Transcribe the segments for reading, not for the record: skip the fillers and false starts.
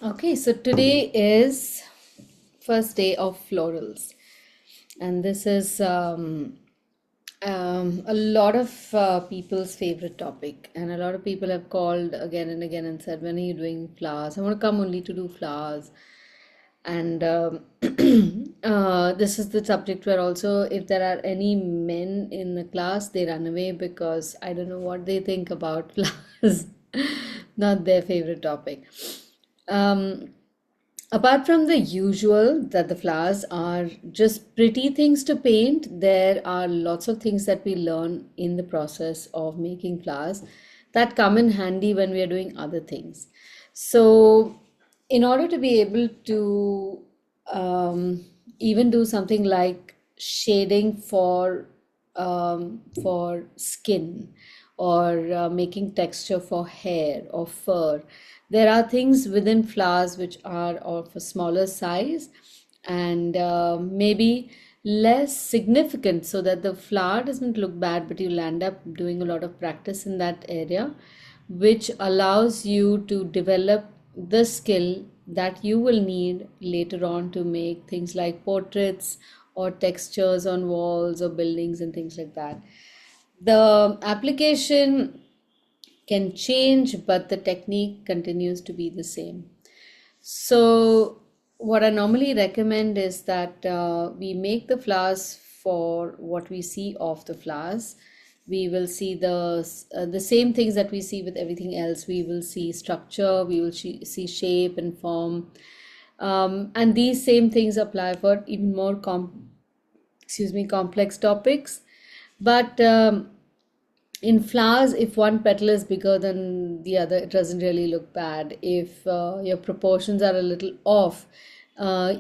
Okay, so today is first day of florals, and this is a lot of people's favorite topic, and a lot of people have called again and again and said, "When are you doing flowers? I want to come only to do flowers." And this is the subject where also, if there are any men in the class, they run away because I don't know what they think about flowers, not their favorite topic. Um, Apart from the usual that the flowers are just pretty things to paint, there are lots of things that we learn in the process of making flowers that come in handy when we are doing other things. So, in order to be able to even do something like shading for skin, or making texture for hair or fur, there are things within flowers which are of a smaller size and maybe less significant, so that the flower doesn't look bad, but you'll end up doing a lot of practice in that area, which allows you to develop the skill that you will need later on to make things like portraits or textures on walls or buildings and things like that. The application can change, but the technique continues to be the same. So, what I normally recommend is that we make the flowers for what we see of the flowers. We will see the same things that we see with everything else. We will see structure, we will see shape and form, and these same things apply for even more complex topics. But in flowers, if one petal is bigger than the other, it doesn't really look bad. If your proportions are a little off,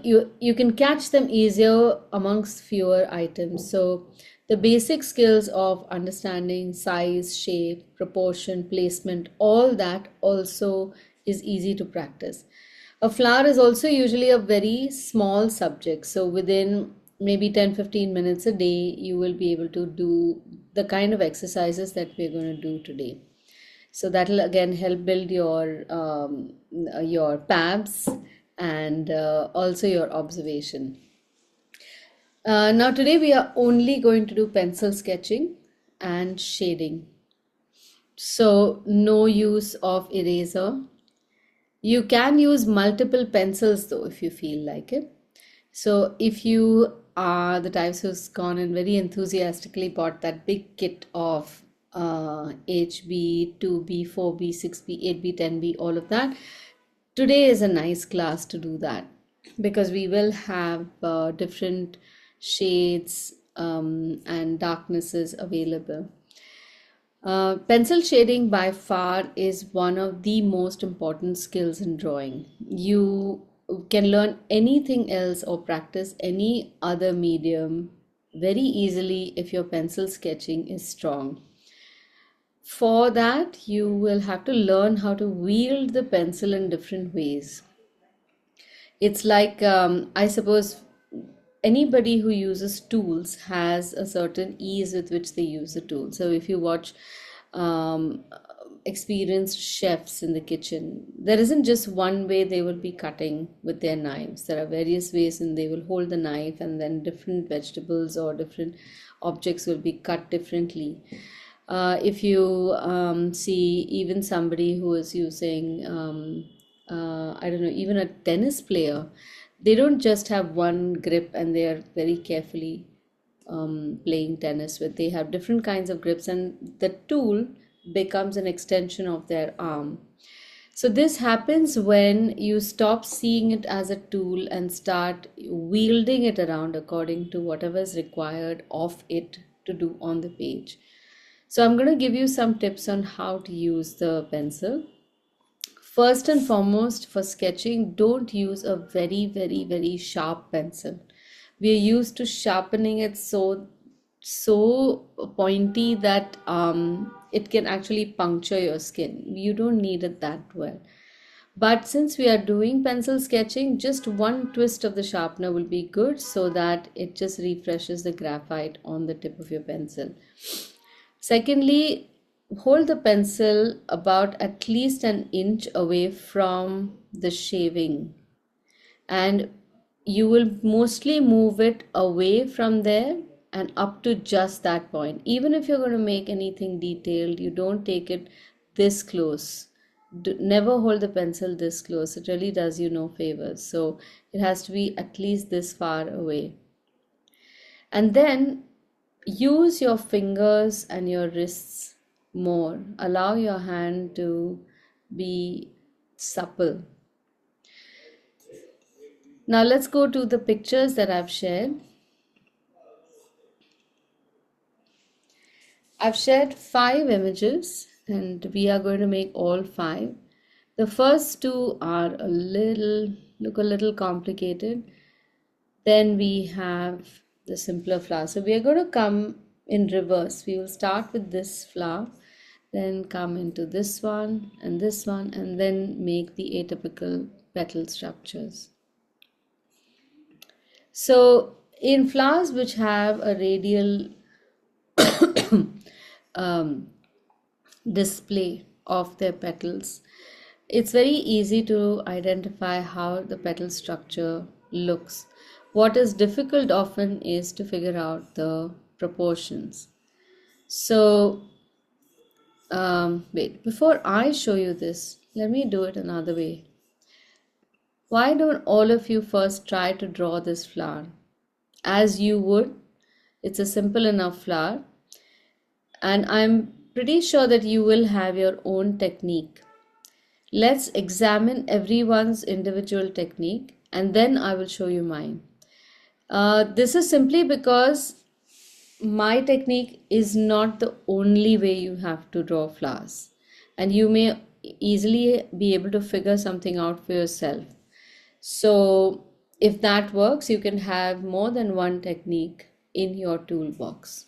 you can catch them easier amongst fewer items. So the basic skills of understanding size, shape, proportion, placement, all that also is easy to practice. A flower is also usually a very small subject, so within maybe 10-15 minutes a day, you will be able to do the kind of exercises that we're going to do today. So that'll again help build your PABs and also your observation. Now today we are only going to do pencil sketching and shading. So no use of eraser. You can use multiple pencils though if you feel like it. So if you are the types who's gone and very enthusiastically bought that big kit of HB, 2B, 4B, 6B, 8B, 10B, all of that, today is a nice class to do that, because we will have different shades and darknesses available. Pencil shading by far is one of the most important skills in drawing. You can learn anything else or practice any other medium very easily if your pencil sketching is strong. For that, you will have to learn how to wield the pencil in different ways. It's like, I suppose, anybody who uses tools has a certain ease with which they use the tool. So if you watch um, experienced chefs in the kitchen, there isn't just one way they will be cutting with their knives. There are various ways, and they will hold the knife, and then different vegetables or different objects will be cut differently. If you see even somebody who is using, I don't know, even a tennis player, they don't just have one grip and they are very carefully playing tennis with. They have different kinds of grips, and the tool becomes an extension of their arm. So this happens when you stop seeing it as a tool and start wielding it around according to whatever is required of it to do on the page. So I'm going to give you some tips on how to use the pencil. First and foremost, for sketching, don't use a very, very, very sharp pencil. We are used to sharpening it so pointy that it can actually puncture your skin. You don't need it that well. But since we are doing pencil sketching, just one twist of the sharpener will be good, so that it just refreshes the graphite on the tip of your pencil. Secondly, hold the pencil about at least an inch away from the shaving, and you will mostly move it away from there and up to just that point. Even if you're going to make anything detailed, you don't take it this close. Never hold the pencil this close, it really does you no favors. So it has to be at least this far away. And then use your fingers and your wrists more. Allow your hand to be supple. Now let's go to the pictures that I've shared. I've shared 5 images and we are going to make all 5. The first 2 are look a little complicated. Then we have the simpler flower. So we are going to come in reverse. We will start with this flower, then come into this one, and then make the atypical petal structures. So in flowers which have a radial display of their petals, it's very easy to identify how the petal structure looks. What is difficult often is to figure out the proportions. So, wait, before I show you this, let me do it another way. Why don't all of you first try to draw this flower as you would? It's a simple enough flower, and I'm pretty sure that you will have your own technique. Let's examine everyone's individual technique and then I will show you mine. This is simply because my technique is not the only way you have to draw flowers, and you may easily be able to figure something out for yourself. So, if that works, you can have more than one technique in your toolbox.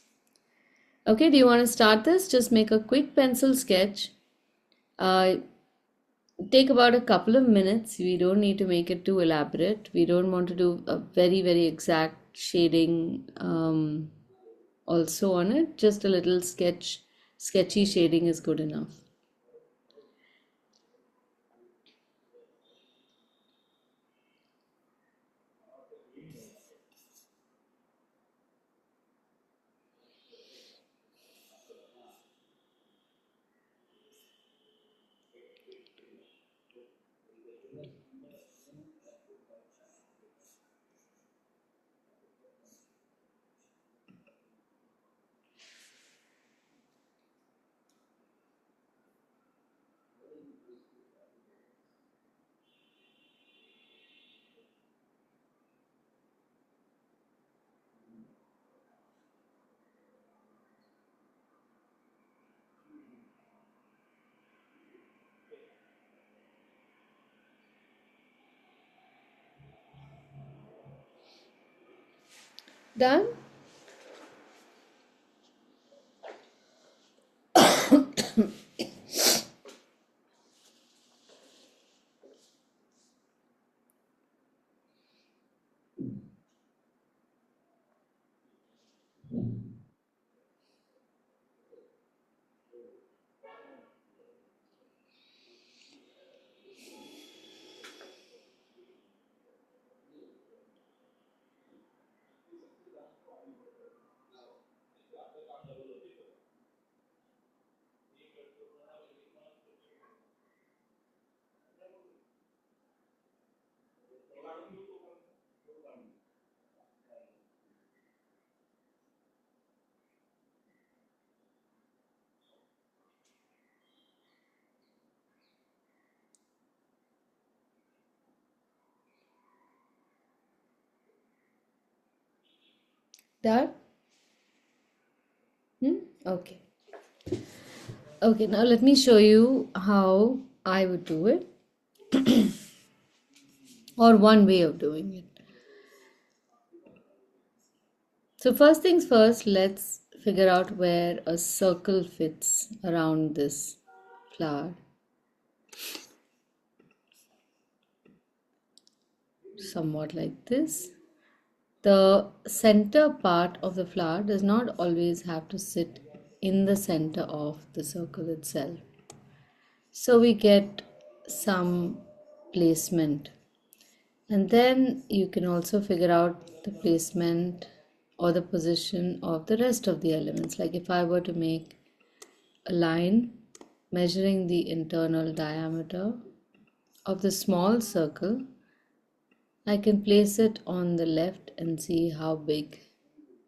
Okay, do you want to start this? Just make a quick pencil sketch. Take about a couple of minutes. We don't need to make it too elaborate. We don't want to do a very exact shading also on it. Just a little sketchy shading is good enough. Done? Done? Okay. Okay, now let me show you how I would do it, or one way of doing it. So first things first, let's figure out where a circle fits around this flower. Somewhat like this. The center part of the flower does not always have to sit in the center of the circle itself. So we get some placement. And then you can also figure out the placement or the position of the rest of the elements. Like if I were to make a line measuring the internal diameter of the small circle, I can place it on the left and see how big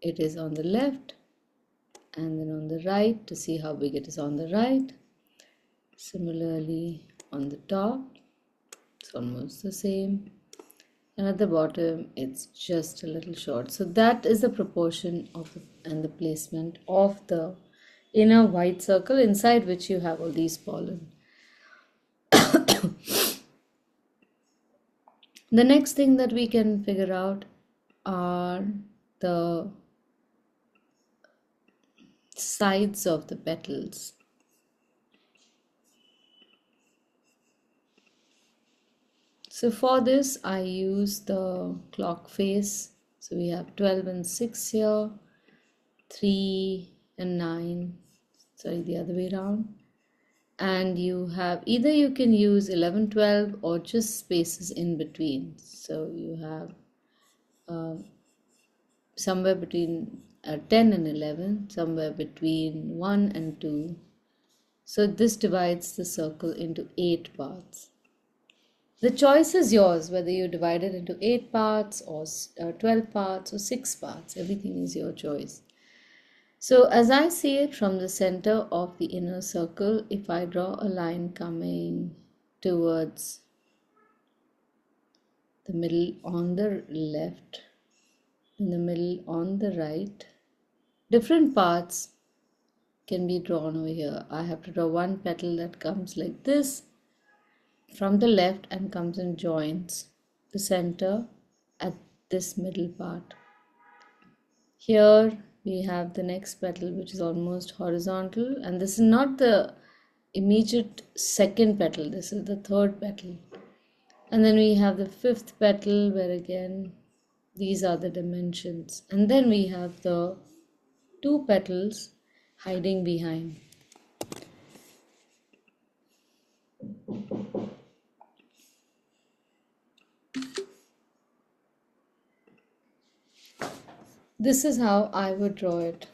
it is on the left, and then on the right to see how big it is on the right. Similarly on the top, it's almost the same. And at the bottom it's just a little short. So that is the proportion of and the placement of the inner white circle inside which you have all these pollen. The next thing that we can figure out are the sides of the petals. So for this I use the clock face. So we have 12 and 6 here, 3 and 9, sorry, the other way around. And you have either you can use 11, 12 or just spaces in between. So you have somewhere between 10 and 11, somewhere between 1 and 2. So this divides the circle into 8 parts. The choice is yours, whether you divide it into 8 parts or 12 parts or 6 parts. Everything is your choice. So as I see it from the center of the inner circle, if I draw a line coming towards the middle on the left, in the middle on the right, different parts can be drawn over here. I have to draw one petal that comes like this from the left and comes and joins the center at this middle part. Here we have the next petal which is almost horizontal, and this is not the immediate second petal, this is the third petal. And then we have the fifth petal where again these are the dimensions, and then we have the two petals hiding behind. This is how I would draw it.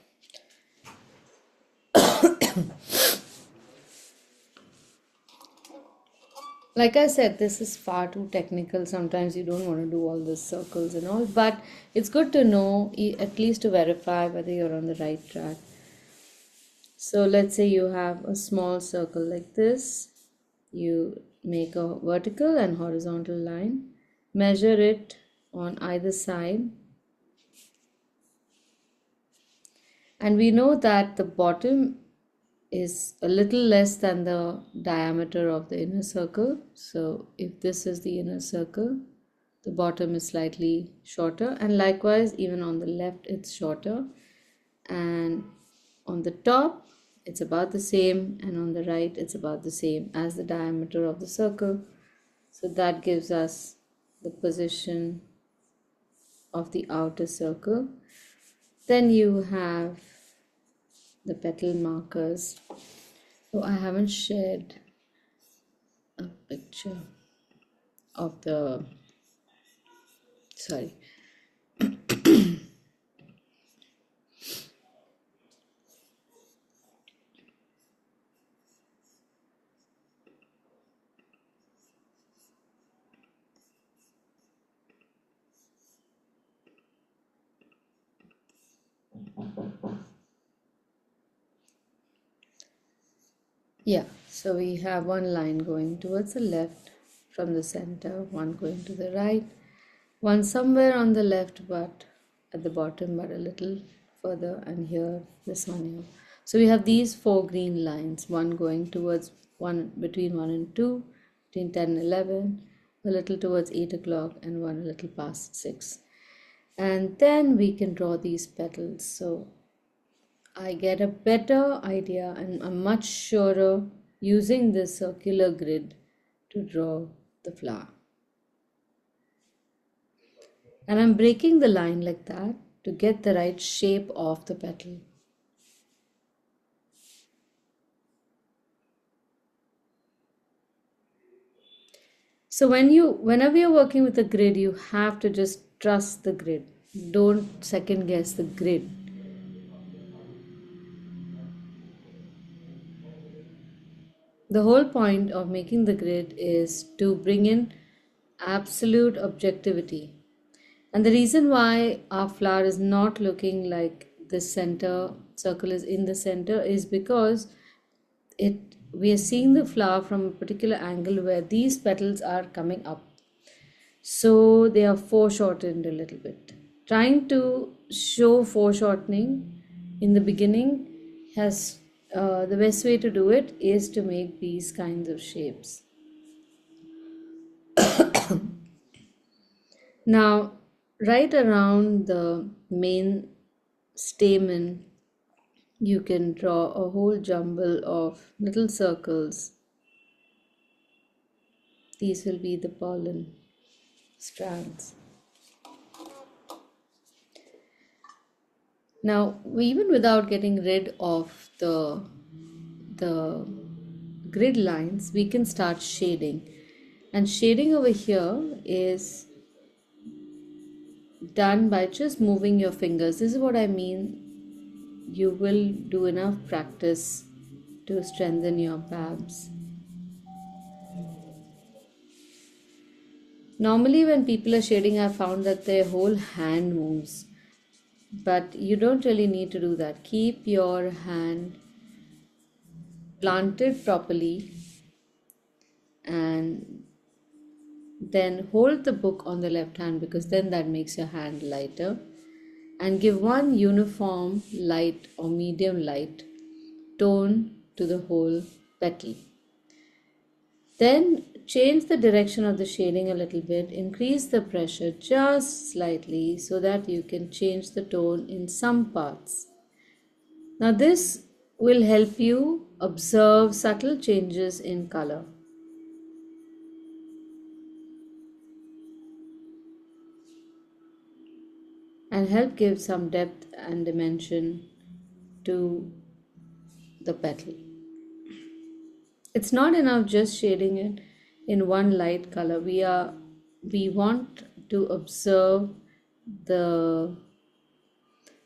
Like I said, this is far too technical. Sometimes you don't want to do all the circles and all, but it's good to know, at least to verify whether you're on the right track. So let's say you have a small circle like this. You make a vertical and horizontal line, measure it on either side, and we know that the bottom is a little less than the diameter of the inner circle. So if this is the inner circle, the bottom is slightly shorter, and likewise even on the left it's shorter, and on the top it's about the same, and on the right it's about the same as the diameter of the circle. So that gives us the position of the outer circle. Then you have the petal markers. Oh, I haven't shared a picture of the, sorry. Yeah, so we have one line going towards the left from the center, one going to the right, one somewhere on the left but at the bottom but a little further, and here this one here. So we have these four green lines, one going towards one between 1 and 2, between 10 and 11, a little towards 8 o'clock, and one a little past 6. And then we can draw these petals. So I get a better idea and I'm much surer using this circular grid to draw the flower. And I'm breaking the line like that to get the right shape of the petal. So whenever you're working with a grid, you have to just trust the grid. Don't second guess the grid. The whole point of making the grid is to bring in absolute objectivity. And the reason why our flower is not looking like the center circle is in the center is because we are seeing the flower from a particular angle where these petals are coming up. So they are foreshortened a little bit. Trying to show foreshortening in the beginning has the best way to do it is to make these kinds of shapes. Now, right around the main stamen, you can draw a whole jumble of little circles. These will be the pollen strands. Now, even without getting rid of the grid lines, we can start shading. And shading over here is done by just moving your fingers. This is what I mean. You will do enough practice to strengthen your palms. Normally, when people are shading, I found that their whole hand moves. But you don't really need to do that. Keep your hand planted properly and then hold the book on the left hand, because then that makes your hand lighter, and give one uniform light or medium light tone to the whole petal. Then change the direction of the shading a little bit, increase the pressure just slightly so that you can change the tone in some parts. Now this will help you observe subtle changes in color and help give some depth and dimension to the petal. It's not enough just shading it in one light color. We want to observe the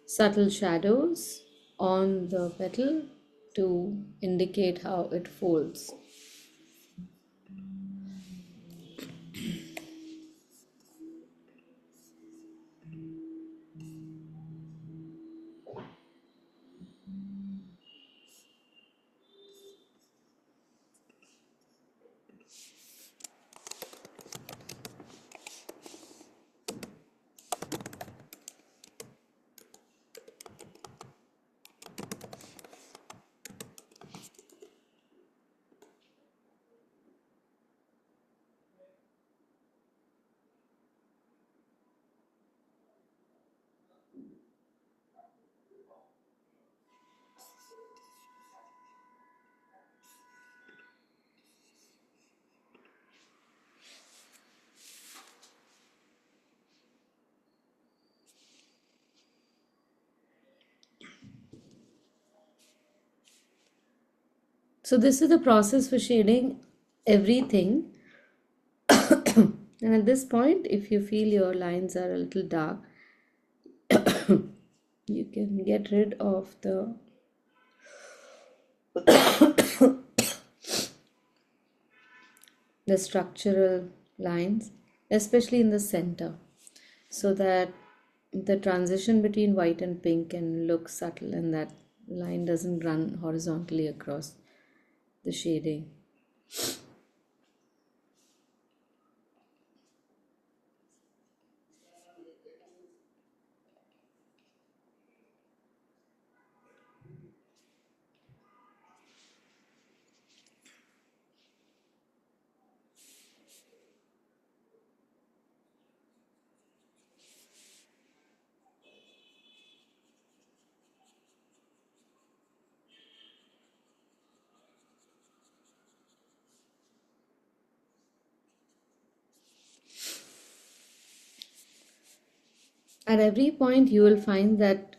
subtle shadows on the petal to indicate how it folds. So this is the process for shading everything. And at this point, if you feel your lines are a little dark, you can get rid of the structural lines, especially in the center, so that the transition between white and pink can look subtle and that line doesn't run horizontally across the shading. At every point you will find that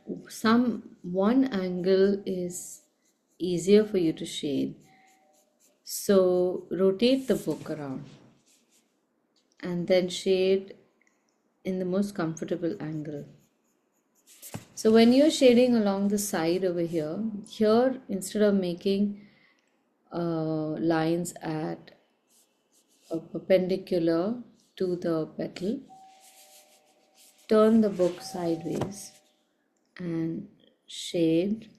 one angle is easier for you to shade, so rotate the book around. and then shade in the most comfortable angle. So when you're shading along the side over here instead of making lines at perpendicular to the petal, turn the book sideways and shade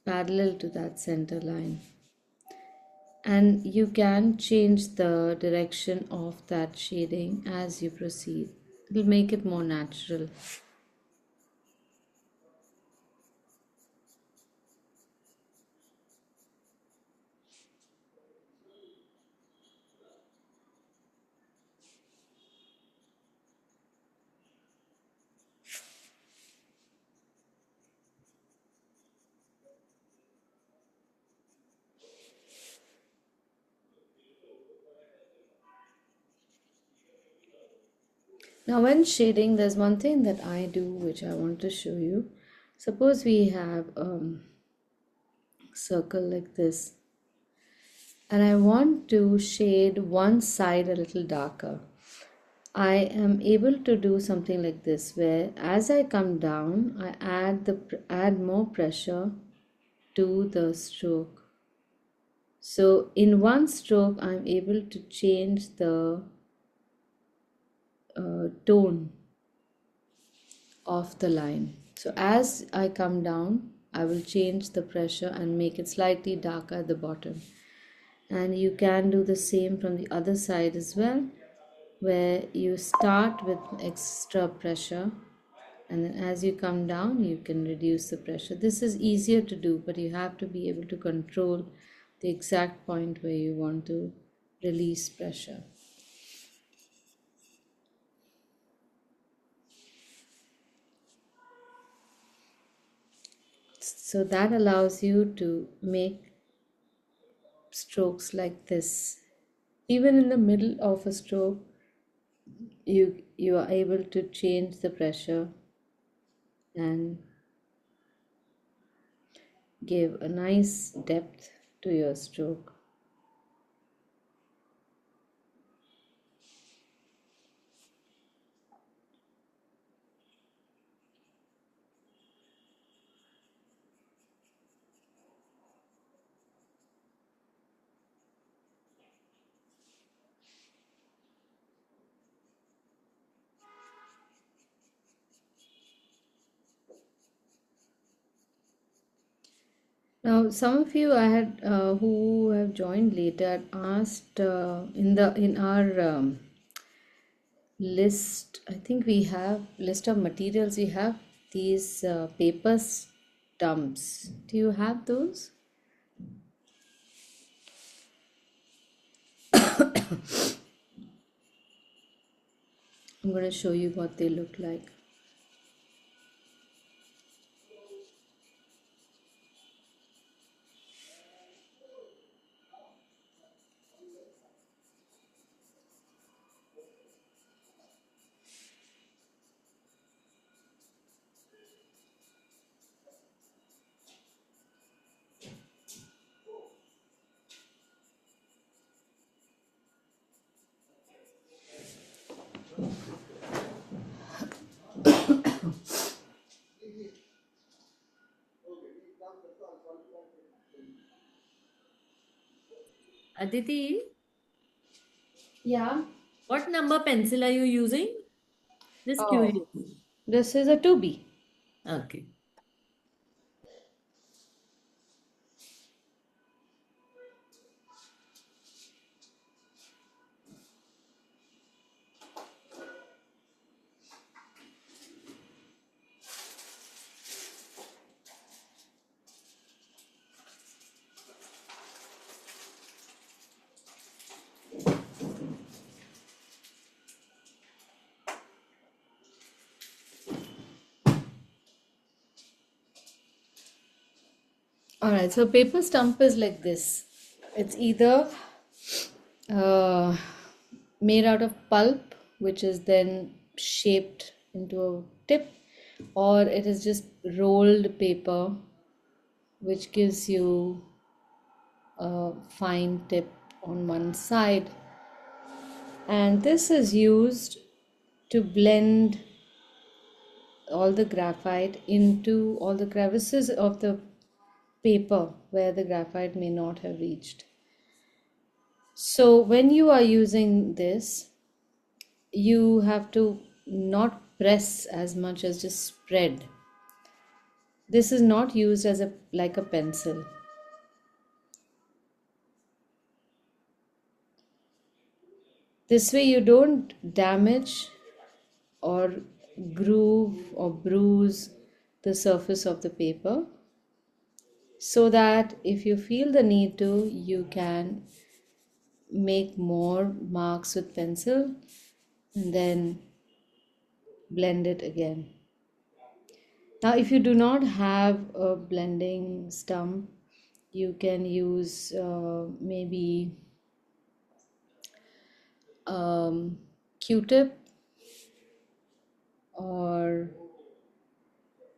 parallel to that center line. And you can change the direction of that shading as you proceed. It'll make it more natural. Now, when shading, there's one thing that I do which I want to show you. Suppose we have a circle like this, and I want to shade one side a little darker. I am able to do something like this, where as I come down, I add more pressure to the stroke. So in one stroke, I'm able to change the tone of the line. So as I come down, I will change the pressure and make it slightly darker at the bottom. And you can do the same from the other side as well, where you start with extra pressure and then as you come down you can reduce the pressure. This is easier to do, but you have to be able to control the exact point where you want to release pressure. So that allows you to make strokes like this. Even in the middle of a stroke, you are able to change the pressure and give a nice depth to your stroke. Now, some of you I had who have joined later had asked in our list. I think we have list of materials. We have these paper stumps. Do you have those? I'm going to show you what they look like. Aditi, Yeah. what number pencil are you using? Just Oh, curious. this is a 2B. Okay. All right, so paper stump is like this. It's either uh, made out of pulp, which is then shaped into a tip, or it is just rolled paper, which gives you a fine tip on one side. And this is used to blend all the graphite into all the crevices of the paper where the graphite may not have reached. So when you are using this, you have to not press as much as just spread. This is not used as a like a pencil. This way you don't damage or groove or bruise the surface of the paper, so that if you feel the need to, you can make more marks with pencil and then blend it again. Now, if you do not have a blending stump, you can use maybe um, Q-tip or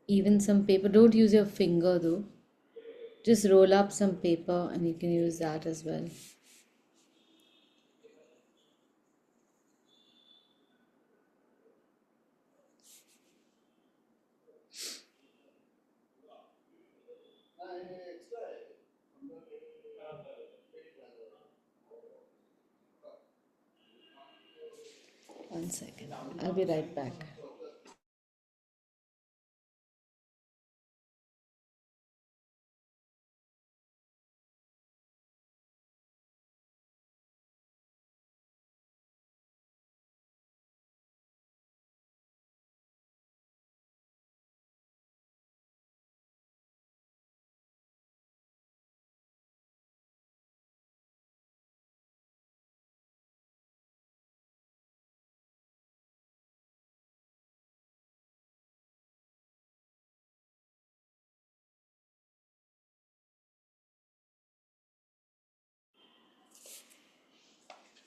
even some paper. Don't use your finger though. Just roll up some paper and you can use that as well. One second. I'll be right back.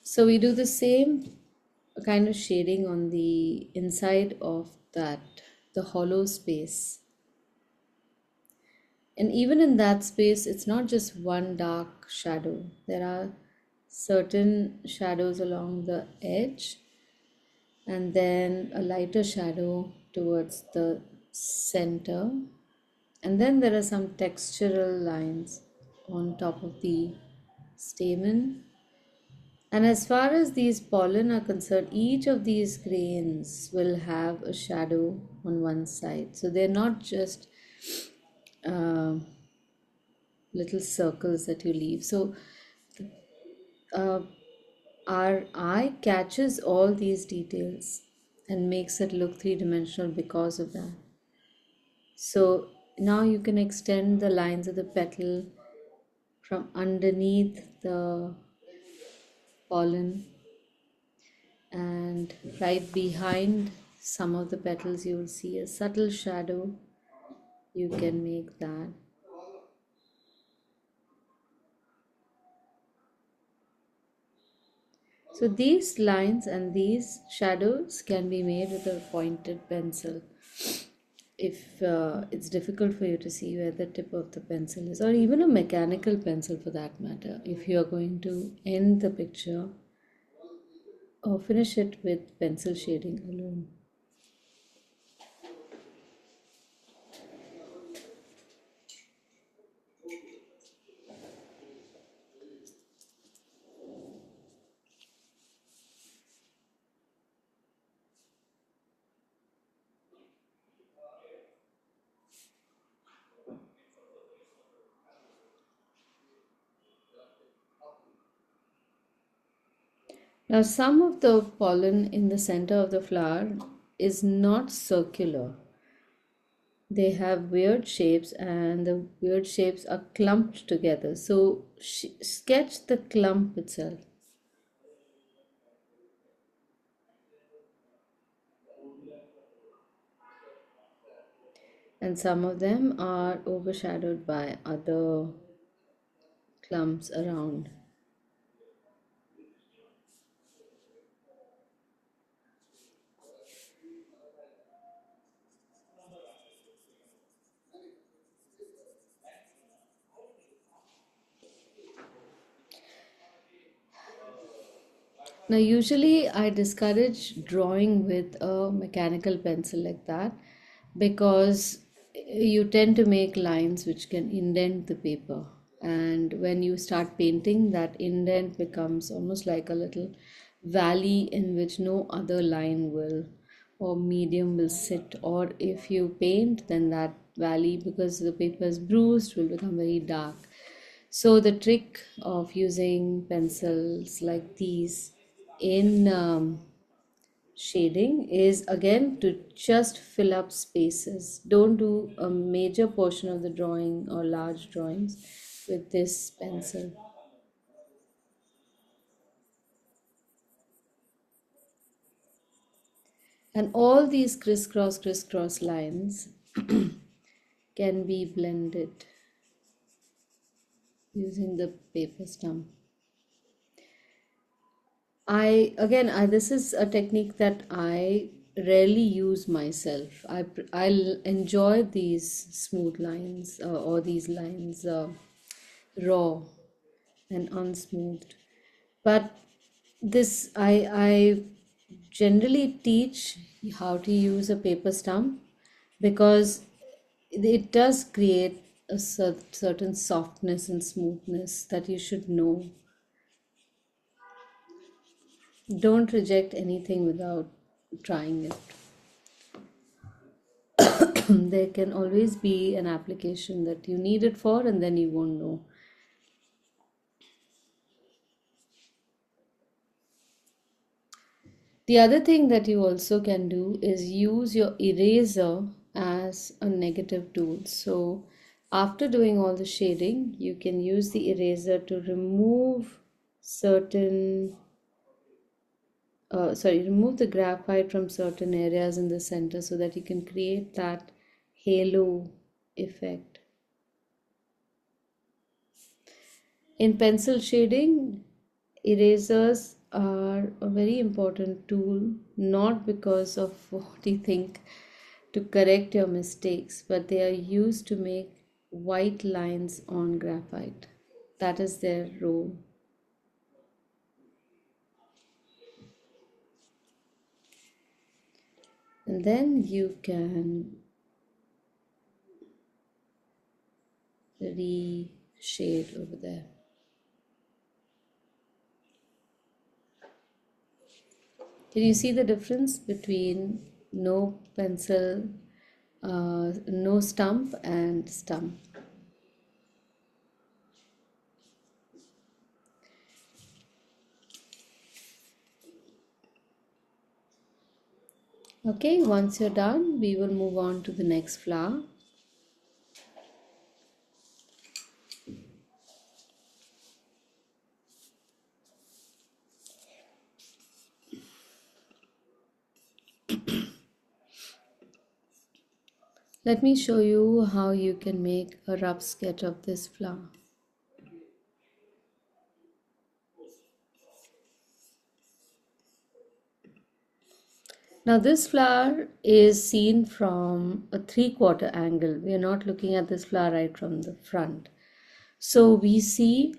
So we do the same kind of shading on the inside of that, the hollow space. And even in that space, it's not just one dark shadow. There are certain shadows along the edge and then a lighter shadow towards the center. And then there are some textural lines on top of the stamen. And as far as these pollen are concerned, each of these grains will have a shadow on one side. So they're not just uh, little circles that you leave. So uh, our eye catches all these details and makes it look three-dimensional because of that. So now you can extend the lines of the petal from underneath the pollen, and right behind some of the petals you will see a subtle shadow. You can make that. So these lines and these shadows can be made with a pointed pencil if it's difficult for you to see where the tip of the pencil is, or even a mechanical pencil for that matter, if you are going to end the picture or finish it with pencil shading alone. Now, some of the pollen in the center of the flower is not circular. They have weird shapes, and the weird shapes are clumped together. So, sketch the clump itself. And some of them are overshadowed by other clumps around. Now, usually I discourage drawing with a mechanical pencil like that because you tend to make lines which can indent the paper. And when you start painting, that indent becomes almost like a little valley in which no other line will or medium will sit. Or if you paint, then that valley, because the paper is bruised, will become very dark. So the trick of using pencils like these in shading is again to just fill up spaces. Don't do a major portion of the drawing or large drawings with this pencil. And all these crisscross lines can be blended using the paper stump. This is a technique that I rarely use myself. I'll enjoy these smooth lines or these lines raw and unsmoothed. But this I generally teach how to use a paper stump because it does create a certain softness and smoothness that you should know. Don't reject anything without trying it. There can always be an application that you need it for, and then you won't know. The other thing that you also can do is use your eraser as a negative tool. So, after doing all the shading, you can use the eraser to remove certain remove the graphite from certain areas in the center so that you can create that halo effect. In pencil shading, erasers are a very important tool, not because of what you think to correct your mistakes, but they are used to make white lines on graphite. That is their role. And then you can re-shade over there. Can you see the difference between no pencil, no stump and stump? Okay, once you're done, we will move on to the next flower. Let me show you how you can make a rough sketch of this flower. Now this flower is seen from a 3/4 angle. We are not looking at this flower right from the front. So we see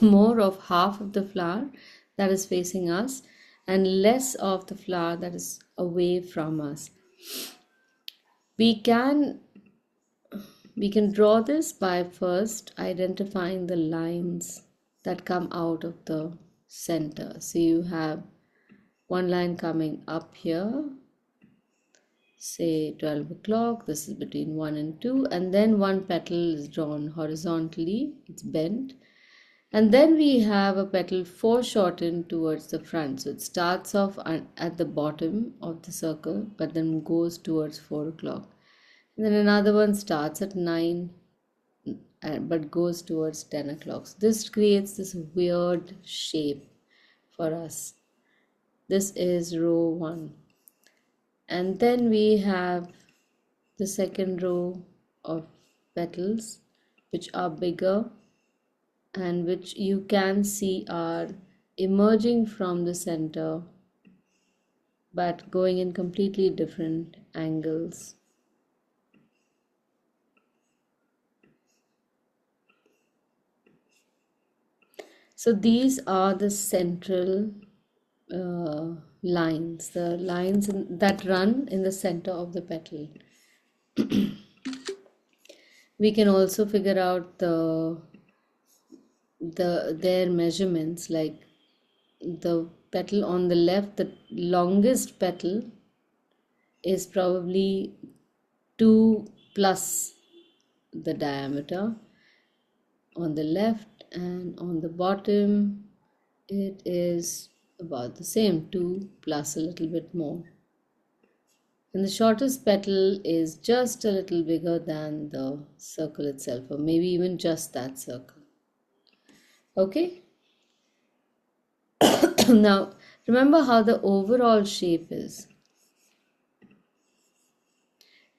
more of half of the flower that is facing us and less of the flower that is away from us. We can draw this by first identifying the lines that come out of the center. So you have one line coming up here, say 12 o'clock, this is between 1 and 2, and then one petal is drawn horizontally, it's bent, and then we have a petal foreshortened towards the front. So it starts off at the bottom of the circle but then goes towards 4 o'clock. And then another one starts at 9 but goes towards 10 o'clock. So this creates this weird shape for us. This is row 1. And then we have the second row of petals which are bigger and which you can see are emerging from the center but going in completely different angles. So these are the central lines, the lines that run in the center of the petal. We can also figure out their measurements, like the petal on the left, the longest petal is probably 2 plus the diameter on the left, and on the bottom it is about the same, 2 plus a little bit more. And the shortest petal is just a little bigger than the circle itself, or maybe even just that circle. Okay? Now, remember how the overall shape is.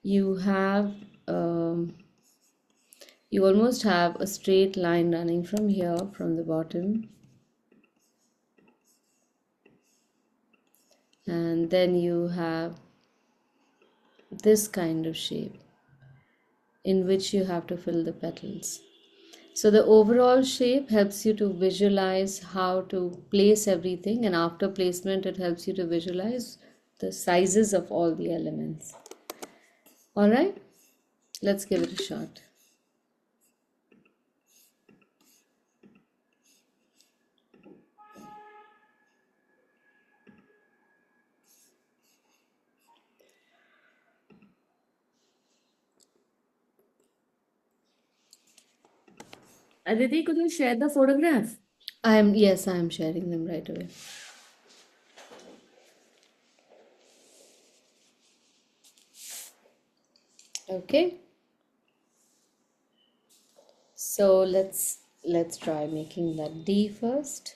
You have, you almost have a straight line running from here, from the bottom, and then you have this kind of shape in which you have to fill the petals. So the overall shape helps you to visualize how to place everything, and after placement it helps you to visualize the sizes of all the elements. All right, let's give it a shot. Aditi, could you share the photograph? Yes, I am sharing them right away. Okay, so let's try making that D first.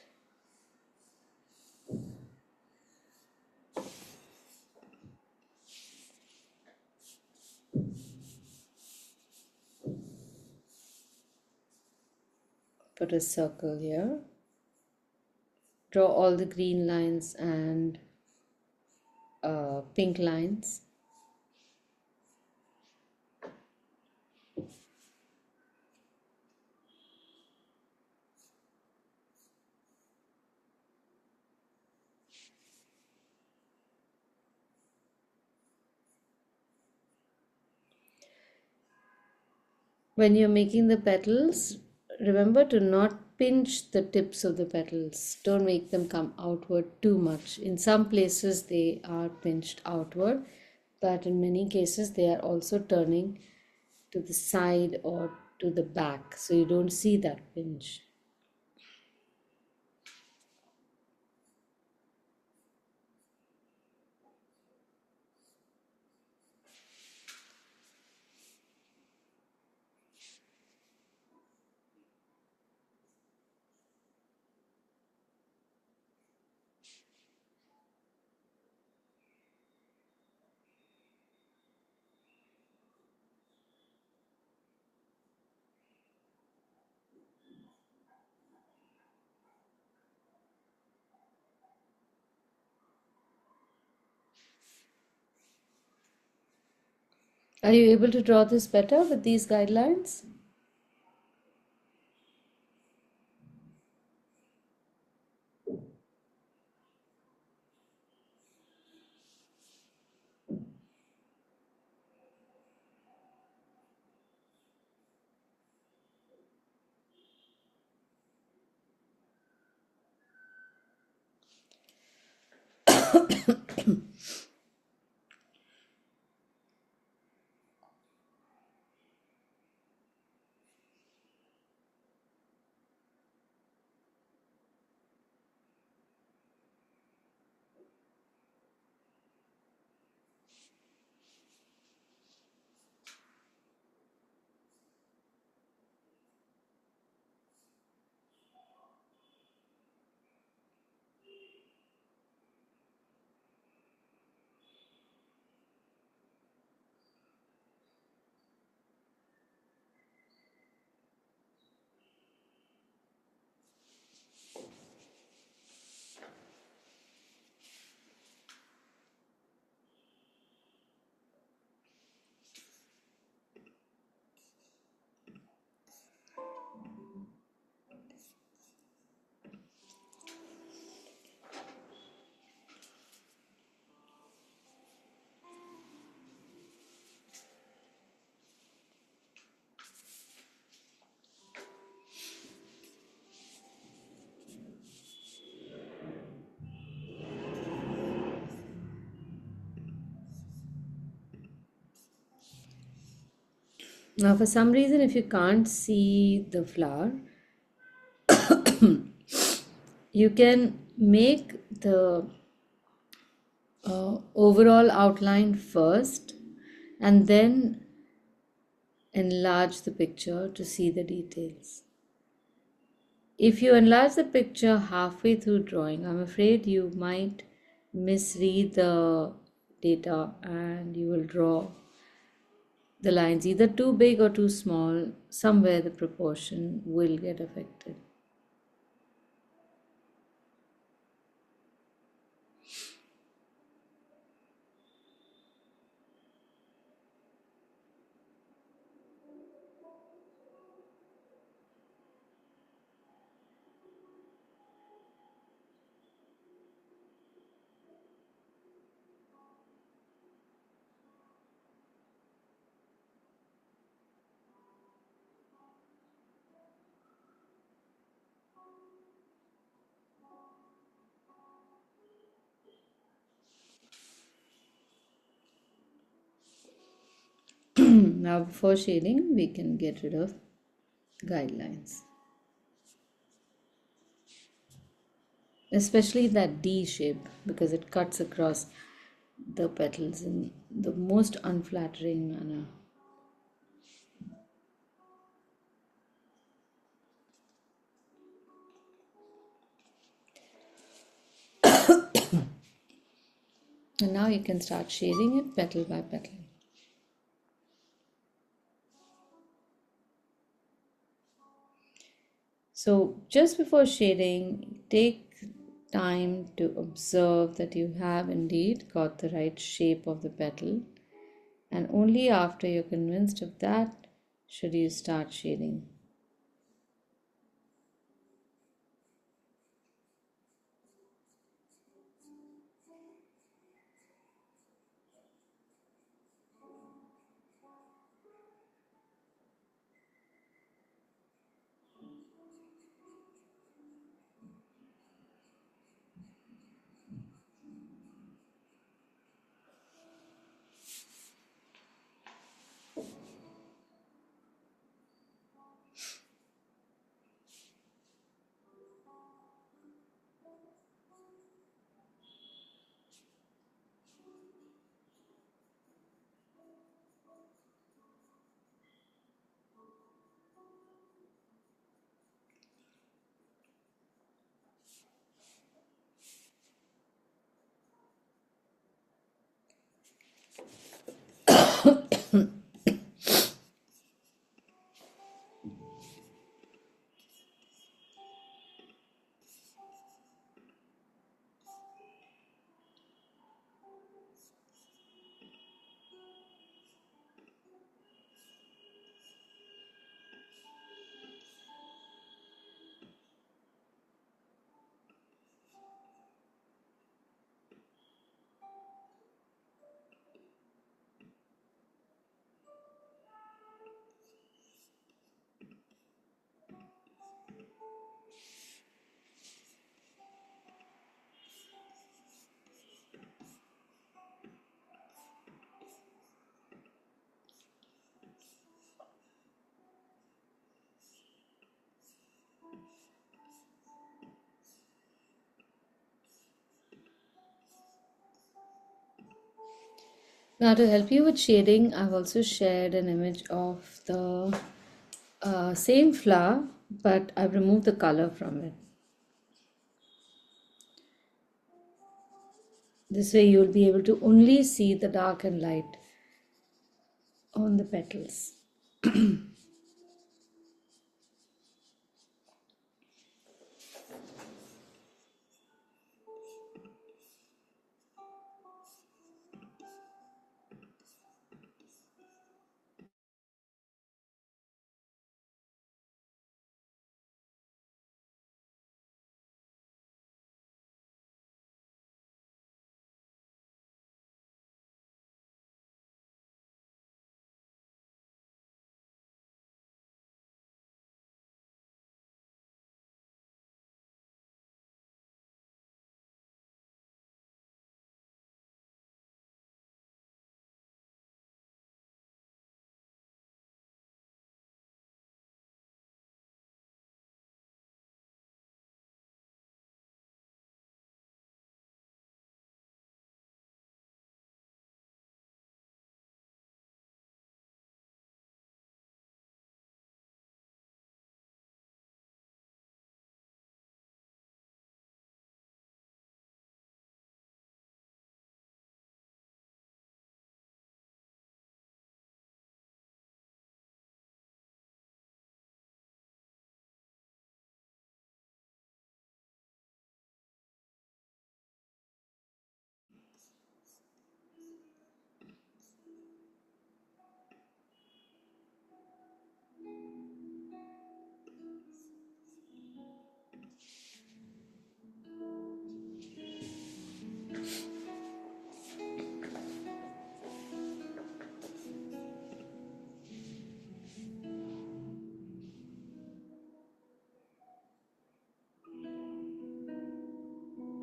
Put a circle here. Draw all the green lines and pink lines. When you're making the petals, remember to not pinch the tips of the petals. Don't make them come outward too much. In some places they are pinched outward, but in many cases they are also turning to the side or to the back, so you don't see that pinch. Are you able to draw this better with these guidelines? Now, for some reason, if you can't see the flower, you can make the overall outline first and then enlarge the picture to see the details. If you enlarge the picture halfway through drawing, I'm afraid you might misread the data and you will draw the lines either too big or too small. Somewhere the proportion will get affected. Now, before shading, we can get rid of guidelines, especially that D shape because it cuts across the petals in the most unflattering manner. And now you can start shading it petal by petal. So, just before shading, take time to observe that you have indeed got the right shape of the petal, and only after you're convinced of that should you start shading. Now, to help you with shading, I've also shared an image of the same flower, but I've removed the color from it. This way, you'll be able to only see the dark and light on the petals.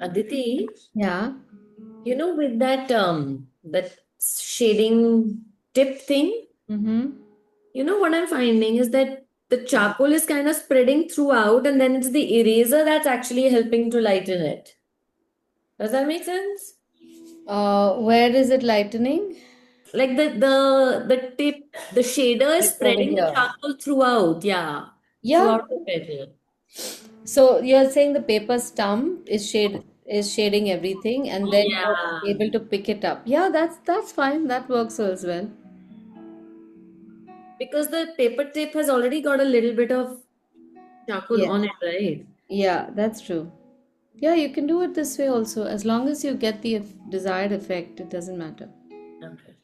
Aditi, Yeah. with that shading tip thing, Mm-hmm. what I'm finding is that the charcoal is kind of spreading throughout, and then it's the eraser that's actually helping to lighten it. Does that make sense? Where is it lightening? Like the tip, the shader is Like over spreading the here. charcoal throughout, yeah, Yeah. throughout the petal. So you're saying the paper stump is shading everything, and then you're Yeah, able to pick it up. Yeah, that's fine. That works as well. because the paper tip has already got a little bit of charcoal Yes. on it, right? Yeah, that's true. Yeah, you can do it this way also. As long as you get the desired effect, it doesn't matter. Okay.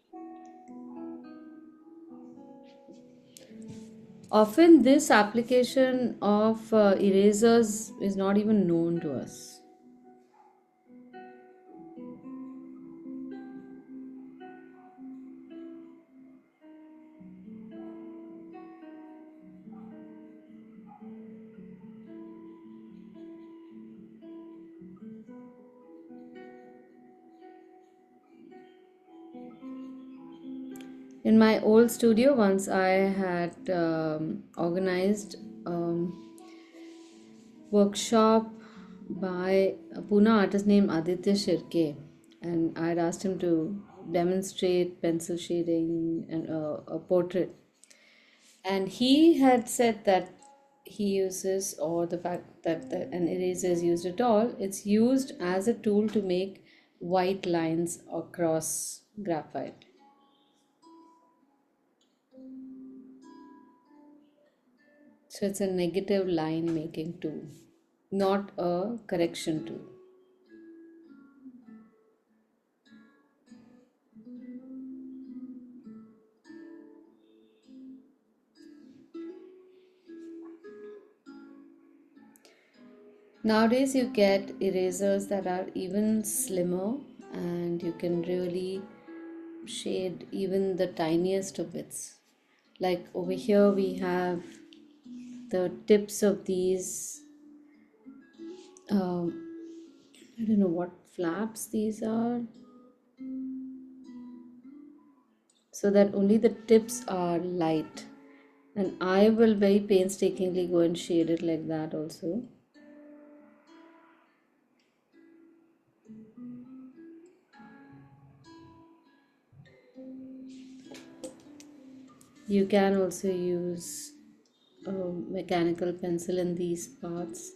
Often, this application of erasers is not even known to us. In my old studio, once I had organized workshop by a Pune artist named Aditya Shirke, and I'd asked him to demonstrate pencil shading and a portrait. And he had said that he uses, or the fact that an eraser is used at all, it's used as a tool to make white lines across graphite. So it's a negative line making tool, not a correction tool. Nowadays, you get erasers that are even slimmer, and you can really shade even the tiniest of bits. Like over here, we have the tips of these, I don't know what flaps these are, so that only the tips are light. And I will very painstakingly go and shade it like that also. You can also use a mechanical pencil in these parts.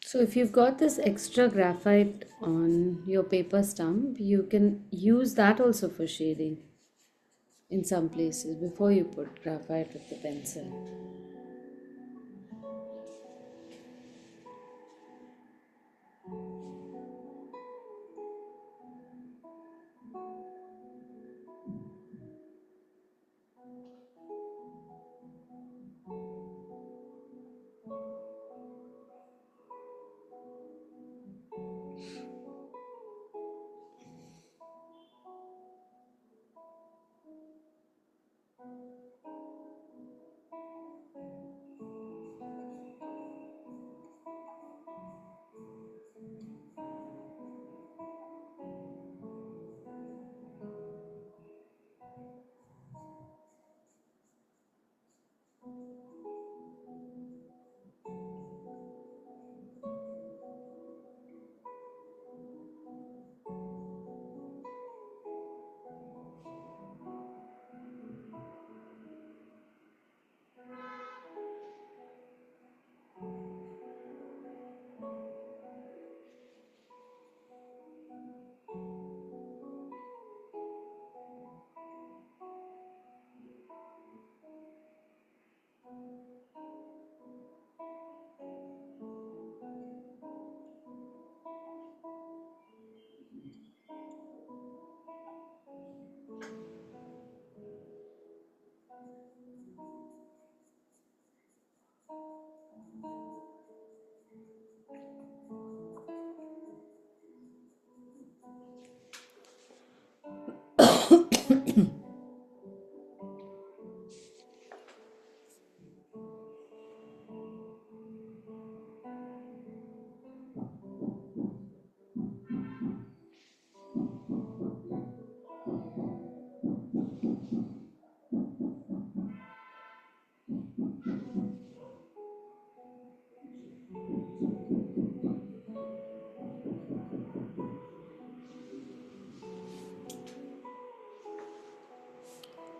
So if you've got this extra graphite on your paper stump, you can use that also for shading in some places before you put graphite with the pencil.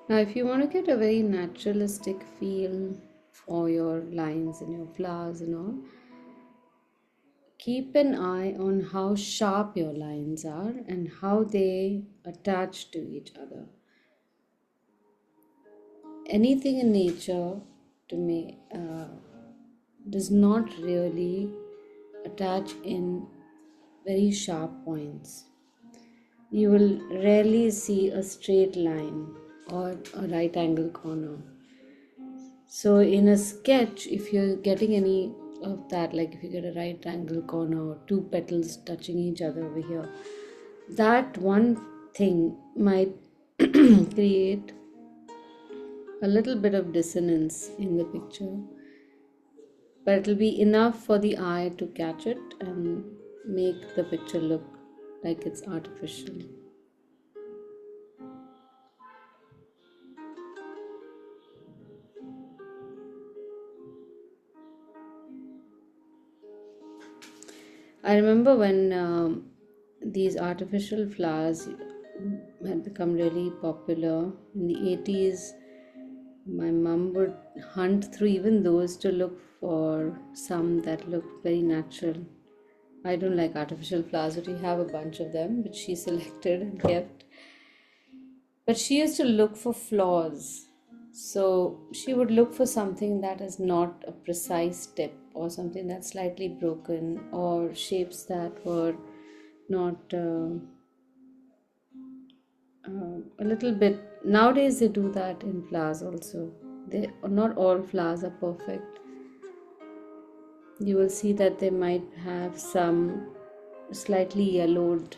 Now, if you want to get a very naturalistic feel for your lines and your flowers and all, keep an eye on how sharp your lines are and how they attach to each other. Anything in nature to me does not really attach in very sharp points. You will rarely see a straight line or a right angle corner. So, in a sketch, if you're getting any of that, like if you get a right angle corner or two petals touching each other over here, that one thing might create a little bit of dissonance in the picture, but it'll be enough for the eye to catch it and make the picture look like it's artificial. I remember when these artificial flowers had become really popular in the 80s. My mom would hunt through even those to look for some that looked very natural. I don't like artificial flowers, but we have a bunch of them, which she selected and kept. But she used to look for flaws. So she would look for something that is not a precise tip, or something that's slightly broken, or shapes that were not a little bit. Nowadays, they do that in flowers also. They not all flowers are perfect. You will see that they might have some slightly yellowed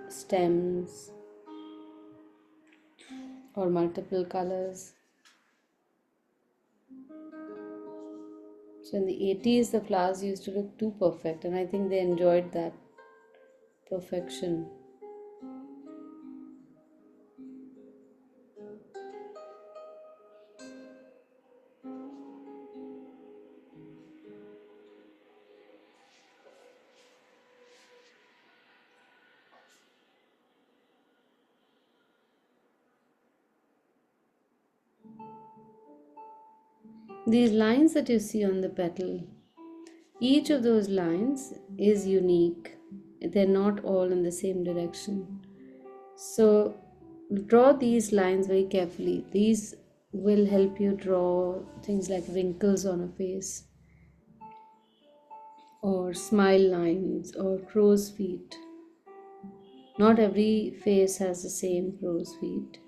stems or multiple colors. So in the 80s, the flowers used to look too perfect, and I think they enjoyed that perfection. These lines that you see on the petal, each of those lines is unique. They're not all in the same direction. So draw these lines very carefully. These will help you draw things like wrinkles on a face, or smile lines, or crow's feet. Not every face has the same crow's feet.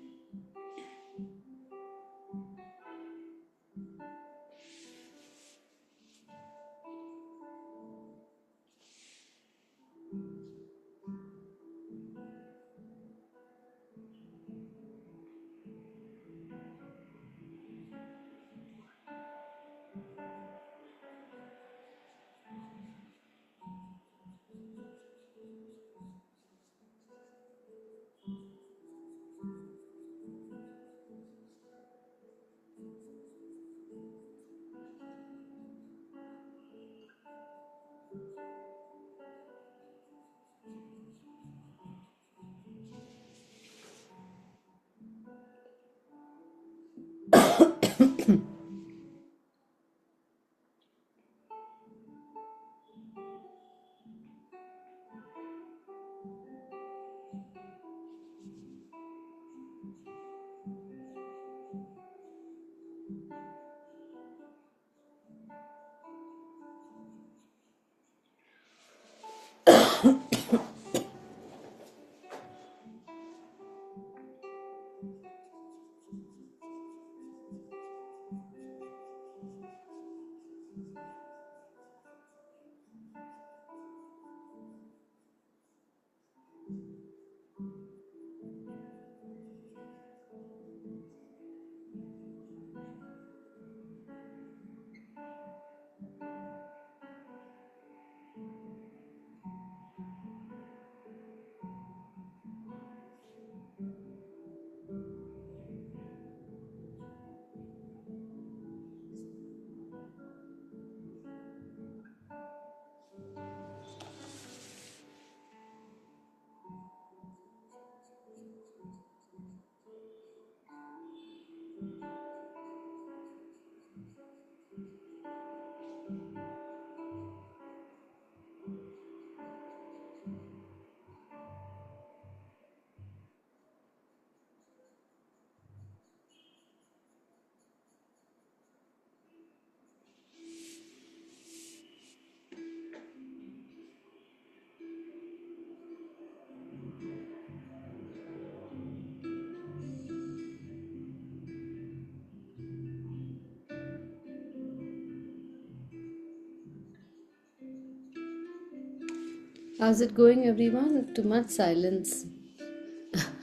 How's it going, everyone? Too much silence.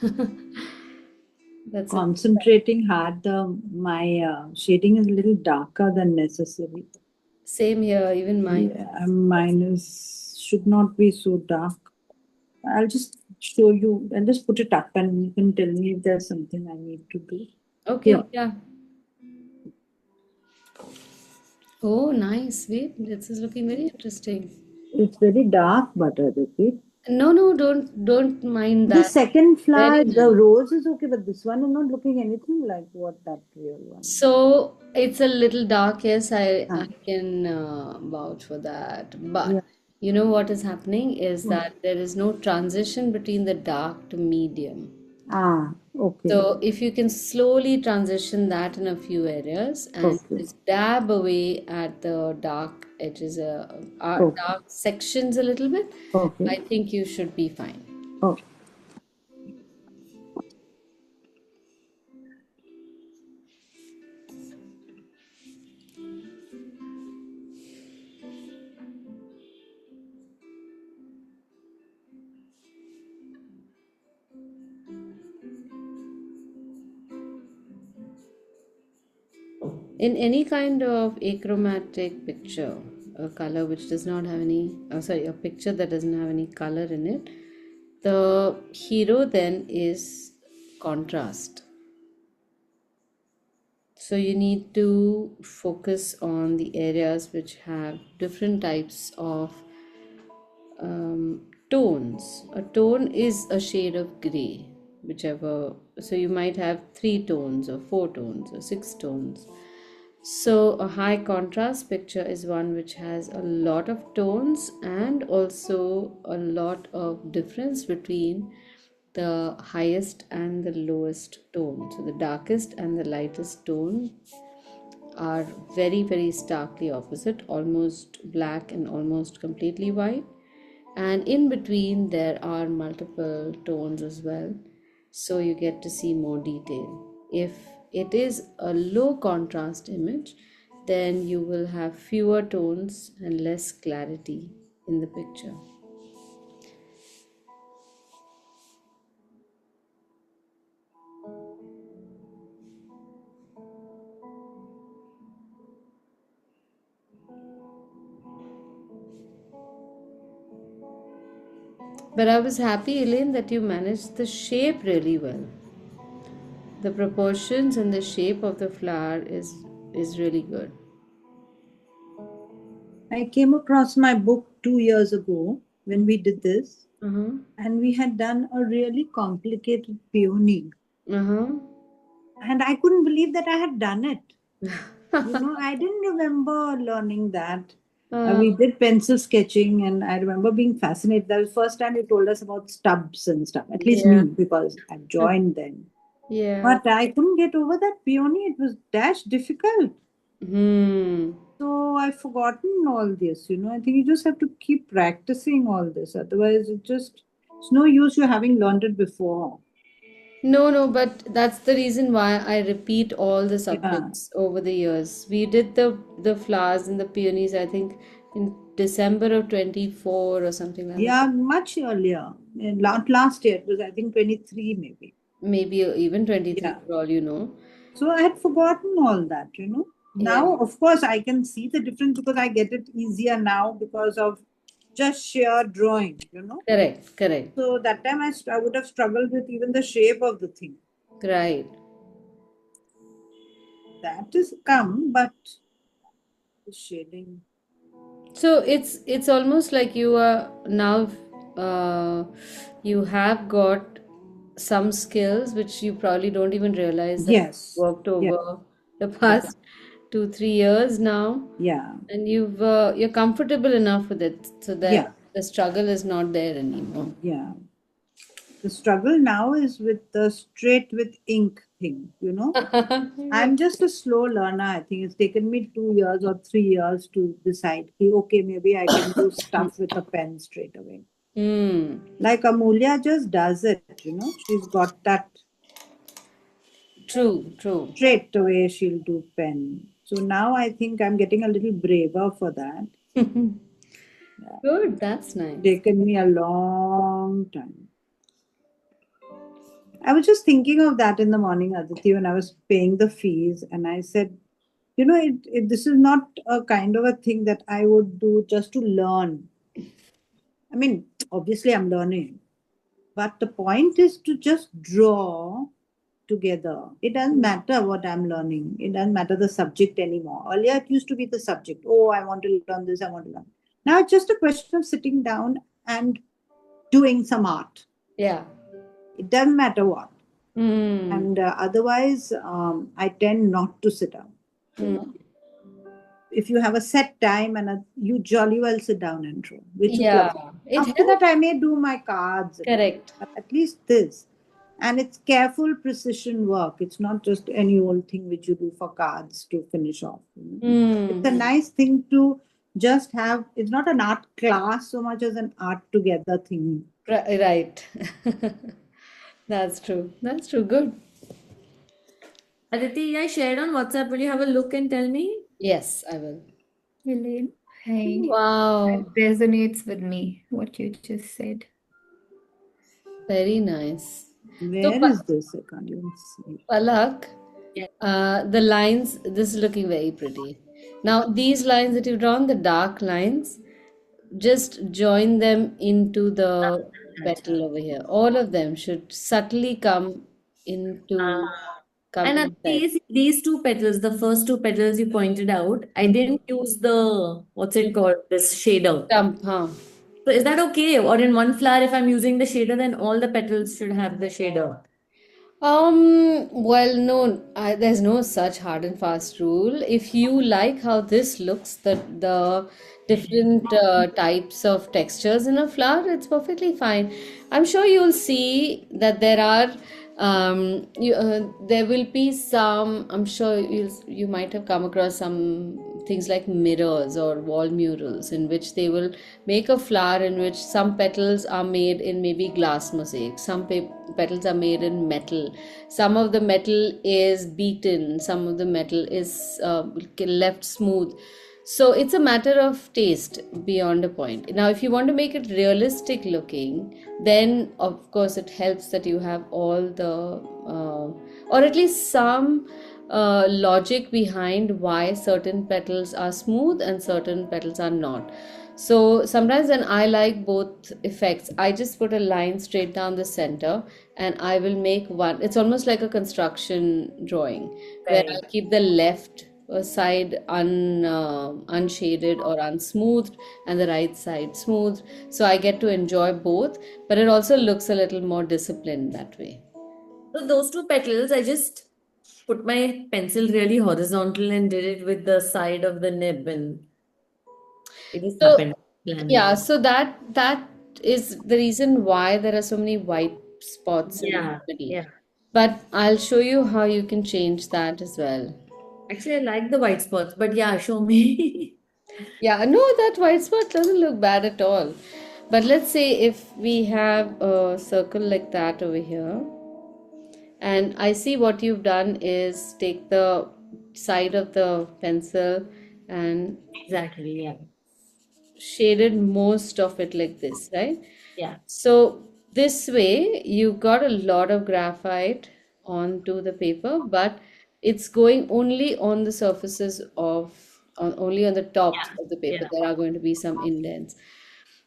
That's a good sign. Concentrating hard. My shading is a little darker than necessary. Same here, even mine. Yeah, mine is should not be so dark. I'll just show you. I'll just put it up, and you can tell me if there's something I need to do. Okay, Yeah, yeah. Oh, nice. Wait, this is looking very interesting. it's very dark, but I repeat. No, no, don't mind The that. second Very flower, the nice. rose is okay, but this one is not looking anything like what that real one. So it's a little dark, yes, I Ah, can vouch for that. yeah. But you know what is happening is Hmm. that there is no transition between the dark to medium. Ah, okay, So if you can slowly transition that in a few areas and okay, just dab away at the dark edges, okay, dark sections a little bit, okay. I think you should be fine. Oh, In any kind of achromatic picture, a color which does not have any, sorry, a picture that doesn't have any color in it, the hero then is contrast. So you need to focus on the areas which have different types of tones. A tone is a shade of gray, whichever. So you might have three tones, or four tones, or six tones. So a high contrast picture is one which has a lot of tones and also a lot of difference between the highest and the lowest tone. So the darkest and the lightest tone are very, very starkly opposite, almost black and almost completely white. And in between, there are multiple tones as well, so you get to see more detail. If it is a low contrast image, then you will have fewer tones and less clarity in the picture. But I was happy, Elaine, that you managed the shape really well. The proportions and the shape of the flower is really good. I came across my book 2 years ago when we did this, Uh-huh. and we had done a really complicated peony. Uh-huh. And I couldn't believe that I had done it. I didn't remember learning that. uh, We did pencil sketching, and I remember being fascinated. That was the first time you told us about stubs and stuff, at least yeah. me, because I joined then. Yeah. But I couldn't get over that peony. It was dash difficult. Hmm. So I've forgotten all this. I think you just have to keep practicing all this. Otherwise, it's no use you having learned it before. No, no, but that's the reason why I repeat all the Yeah. subjects over the years. We did the flowers and the peonies, I think, in December of 24 or something like that. Yeah, much earlier. Not last year. It was, I think, 23 maybe. Maybe even 23 Yeah. for all you know. So I had forgotten all that. Yeah. Now, of course, I can see the difference because I get it easier now because of just sheer drawing. Correct, correct. So that time I would have struggled with even the shape of the thing. Right. That is come, but the shading. So it's almost like you are now you have got some skills which you probably don't even realize that you've Yes. worked Yeah. over the Yeah. past 2 3 years now, Yeah. and you're comfortable enough with it so that Yeah. the struggle is not there anymore. Yeah. The struggle now is with the straight with ink thing. Yeah. I'm just a slow learner. I think it's taken me 2 years or 3 years to decide, okay, maybe I can do stuff with a pen straight away. Hmm. Like Amulya just does it. She's got that True, true. straight away, she'll do pen. So now I think I'm getting a little braver for that. Good, that's nice. Taken me a long time. I was just thinking of that in the morning, Aditi, when I was paying the fees, and I said, this is not a kind of a thing that I would do just to learn. I mean, obviously, I'm learning, but the point is to just draw together. It doesn't matter what I'm learning. It doesn't matter the subject anymore. Earlier, it used to be the subject. Oh, I want to learn this. I want to learn. Now it's just a question of sitting down and doing some art. Yeah. It doesn't matter what. Mm. And otherwise, I tend not to sit down. Mm. If you have a set time and you jolly well sit down and draw, which is Yeah, lovely. it After helps. that, I may do my cards and all, Correct. but at least this. And it's careful precision work. It's not just any old thing which you do for cards to finish off. It's a Mm. nice thing to just have. It's not an art class so much as an art together thing. Right. That's true. That's true. Good. Aditi, I shared on WhatsApp. Will you have a look and tell me? Yes, I will. Elaine, hey, Wow. that resonates with me, what you just said. Very nice. So, Where is this? I can't even see. Palak, Yeah. the lines, this is looking very pretty. Now, these lines that you've drawn, the dark lines, just join them into the petal over here. All of them should subtly come into, come And inside. these two petals, the first two petals you pointed out, I didn't use the, what's it called, this shader. Stump, huh? So is that okay? Or in one flower, if I'm using the shader, then all the petals should have the shader. Well, no, there's no such hard and fast rule. If you like how this looks, the different types of textures in a flower, it's perfectly fine. I'm sure you'll see that there will be some. I'm sure you might have come across some things like mirrors or wall murals in which they will make a flower in which some petals are made in maybe glass mosaic, some petals are made in metal, some of the metal is beaten, some of the metal is left smooth. So it's a matter of taste beyond a point. Now, if you want to make it realistic looking, then of course it helps that you have all the, or at least some logic behind why certain petals are smooth and certain petals are not. So sometimes when I like both effects, I just put a line straight down the center and I will make one. It's almost like a construction drawing where Right. I'll keep the left side unshaded or unsmoothed and the right side smooth. So I get to enjoy both, but it also looks a little more disciplined that way. So those two petals, I just put my pencil really horizontal and did it with the side of the nib, and it just So happened. yeah, Planned. so that is the reason why there are so many white spots in the Yeah, middle. yeah. But I'll show you how you can change that as well. Actually, I like the white spots, but yeah, show me. Yeah, no, that white spot doesn't look bad at all. But let's say if we have a circle like that over here, and I see what you've done is take the side of the pencil and Exactly, yeah. shaded most of it like this, right? Yeah. So this way you got a lot of graphite onto the paper, but it's going only on the surfaces only on the tops of the paper. Yeah. There are going to be some indents.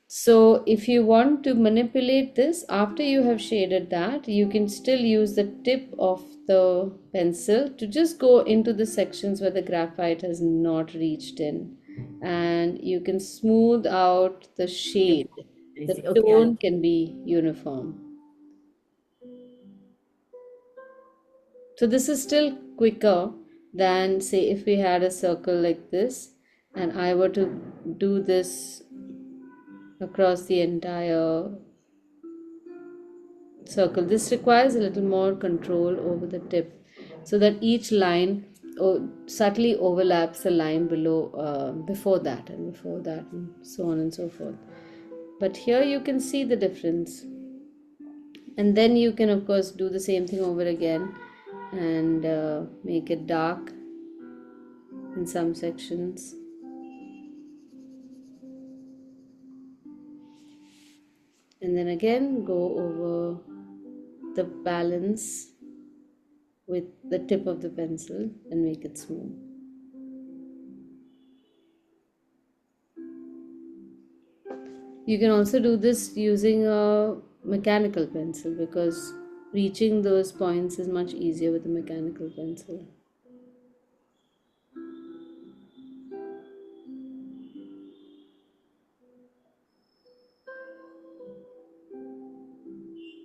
So if you want to manipulate this after you have shaded that, you can still use the tip of the pencil to just go into the sections where the graphite has not reached in, and you can smooth out the I shade. The see. Okay. tone can be uniform. So this is still quicker than, say, if we had a circle like this and I were to do this across the entire circle. This requires a little more control over the tip so that each line subtly overlaps the line below, before that and before that, and so on and so forth. But here you can see the difference. And then you can, of course, do the same thing over again and make it dark in some sections. And then again go over the balance with the tip of the pencil and make it smooth. You can also do this using a mechanical pencil because reaching those points is much easier with a mechanical pencil.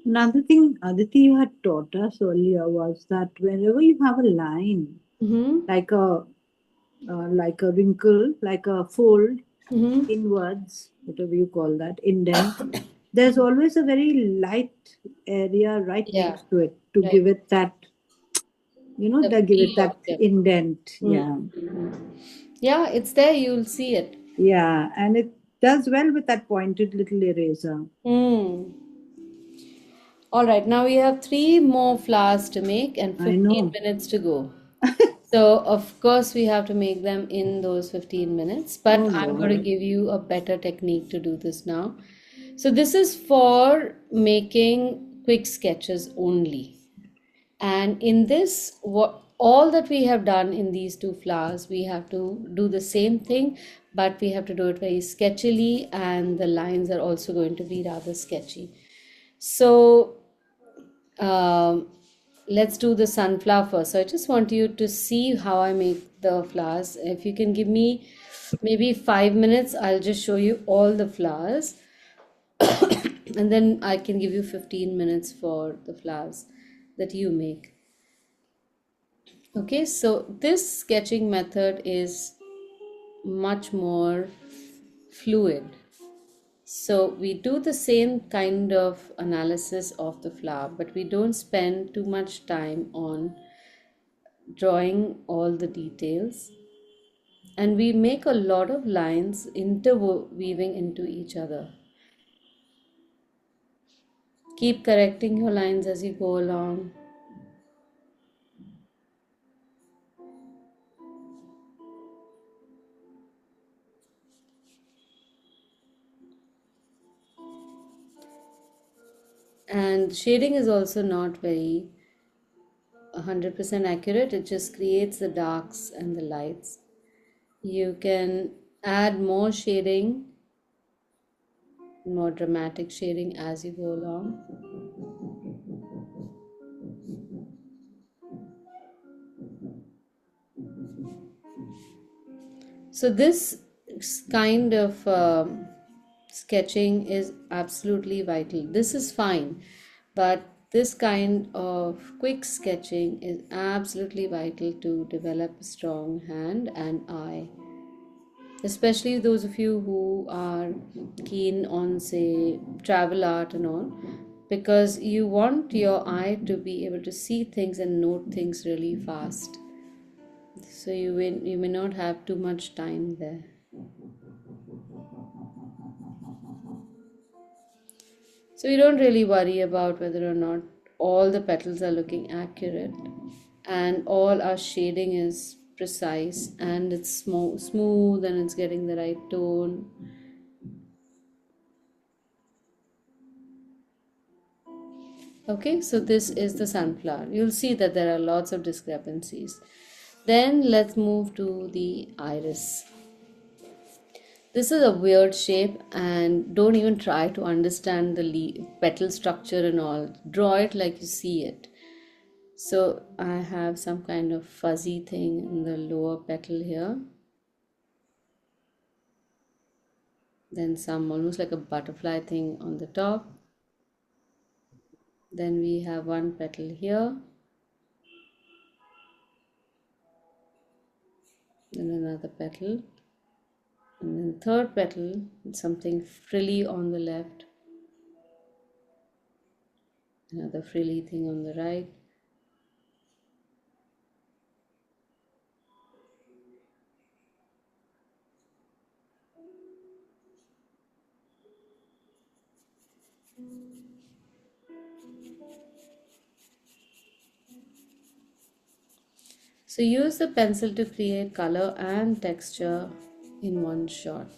Another thing, Aditi, you had taught us earlier was that whenever you have a line, Mm-hmm. like a wrinkle, like a fold Mm-hmm. inwards, whatever you call that, indent, there's always a very light area right Yeah, next to it to right. give it that, The that give it feel that of them. indent. Yeah. Mm-hmm. Yeah, it's there, you'll see it. Yeah. And it does well with that pointed little eraser. Hmm. All right, now we have three more flowers to make and I 15 know. minutes to go. So, of course, we have to make them in those 15 minutes, but Oh, I'm going to Lord. give you a better technique to do this now. So, this is for making quick sketches only. And in this, what all that we have done in these two flowers, we have to do the same thing, but we have to do it very sketchily, and the lines are also going to be rather sketchy. So, um, let's do the sunflower first. So I just want you to see how I make the flowers. If you can give me maybe 5 minutes, I'll just show you all the flowers, and then I can give you 15 minutes for the flowers that you make. Okay, so this sketching method is much more fluid. So we do the same kind of analysis of the flower, but we don't spend too much time on drawing all the details, and we make a lot of lines interweaving into each other. Keep correcting your lines as you go along. And shading is also not very 100% accurate, it just creates the darks and the lights. You can add more shading, more dramatic shading as you go along. So this kind of sketching is absolutely vital. This is fine, but this kind of quick sketching is absolutely vital to develop a strong hand and eye. Especially those of you who are keen on, say, travel art and all, because you want your eye to be able to see things and note things really fast. So you may not have too much time there. So we don't really worry about whether or not all the petals are looking accurate and all our shading is precise and it's smooth and it's getting the right tone. Okay, so this is the sunflower. You'll see that there are lots of discrepancies. Then let's move to the iris. This is a weird shape and don't even try to understand the petal structure and all. Draw it like you see it. So I have some kind of fuzzy thing in the lower petal here. Then some almost like a butterfly thing on the top. Then we have one petal here. Then another petal. And then third petal, something frilly on the left. Another frilly thing on the right. So use the pencil to create color and texture in one shot.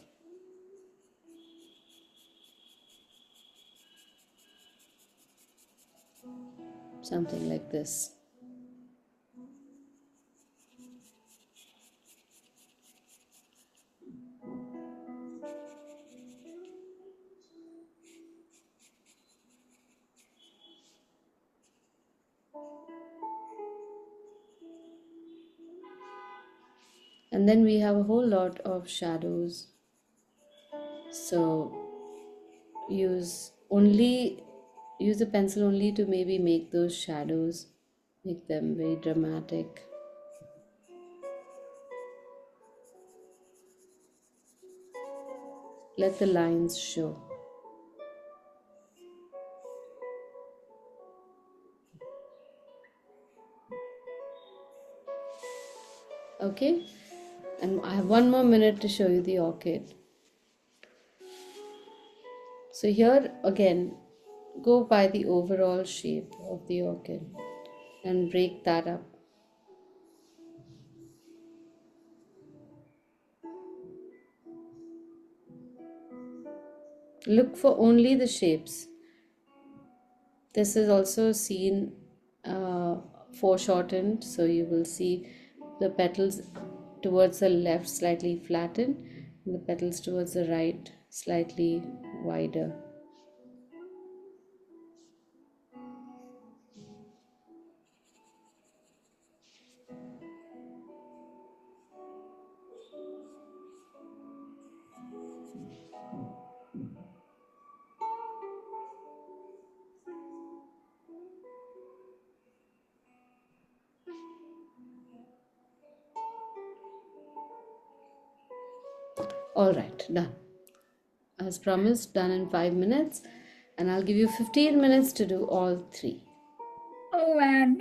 something like this. And then we have a whole lot of shadows. So use the pencil only to maybe make those shadows, make them very dramatic. Let the lines show. Okay, and I have 1 more minute to show you the orchid. So here again, go by the overall shape of the orchid and break that up. Look for only the shapes. This is also seen foreshortened, so you will see the petals towards the left slightly flattened, and the petals towards the right slightly wider. All right, done. As promised, done in 5 minutes, and I'll give you 15 minutes to do all three. Oh man.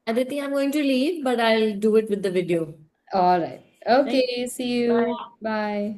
Aditi, I'm going to leave, but I'll do it with the video. All right. Thank Okay, see you. Bye.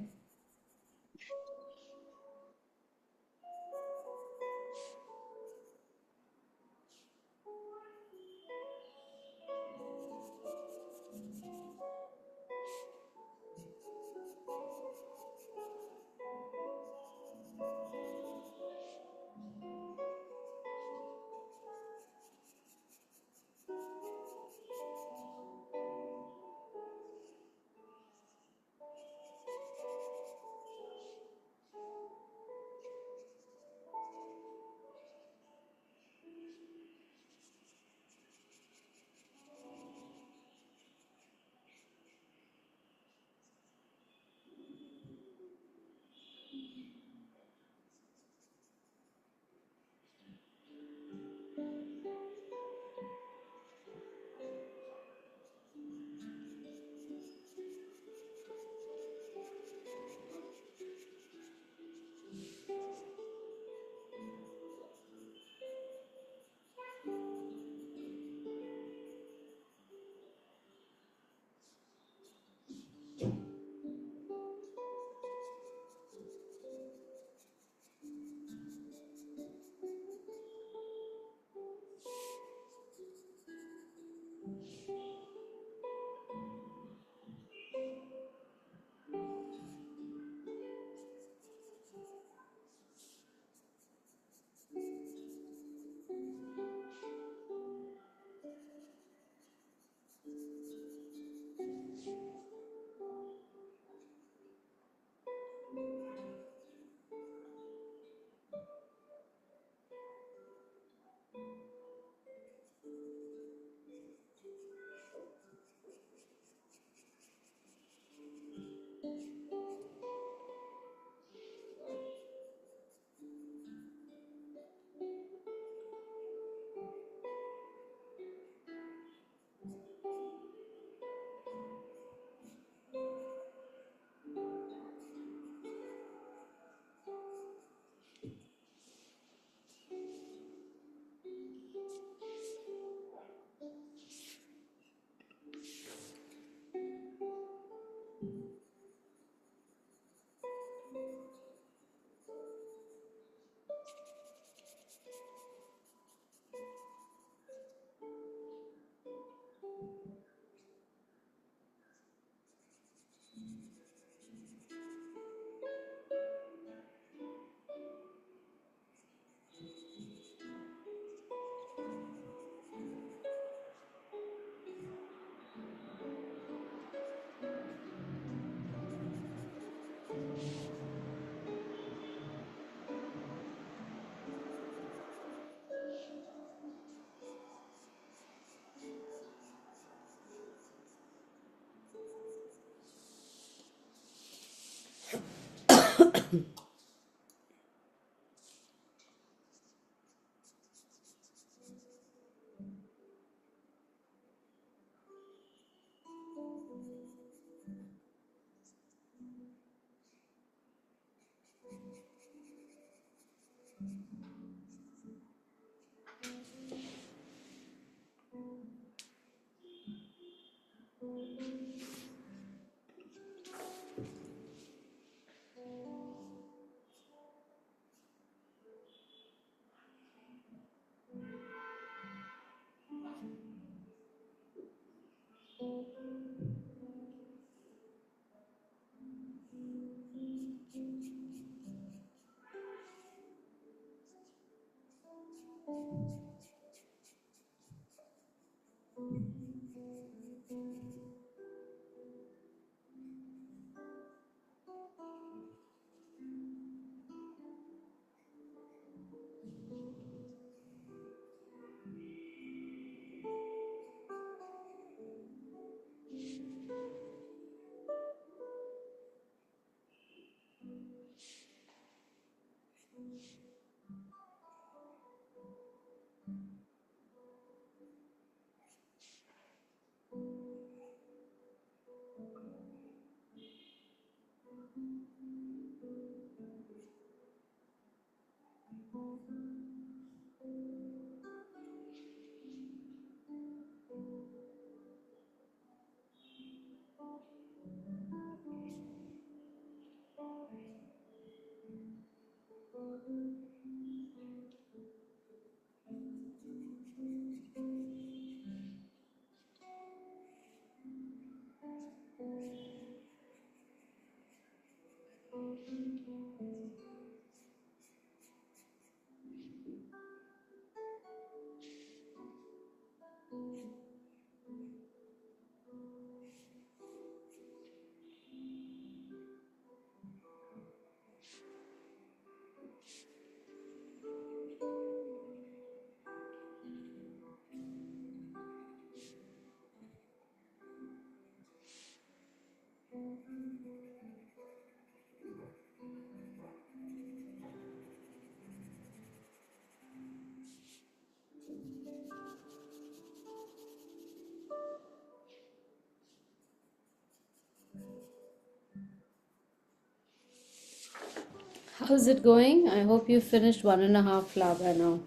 How's it going? I hope you finished 1.5 flower by now.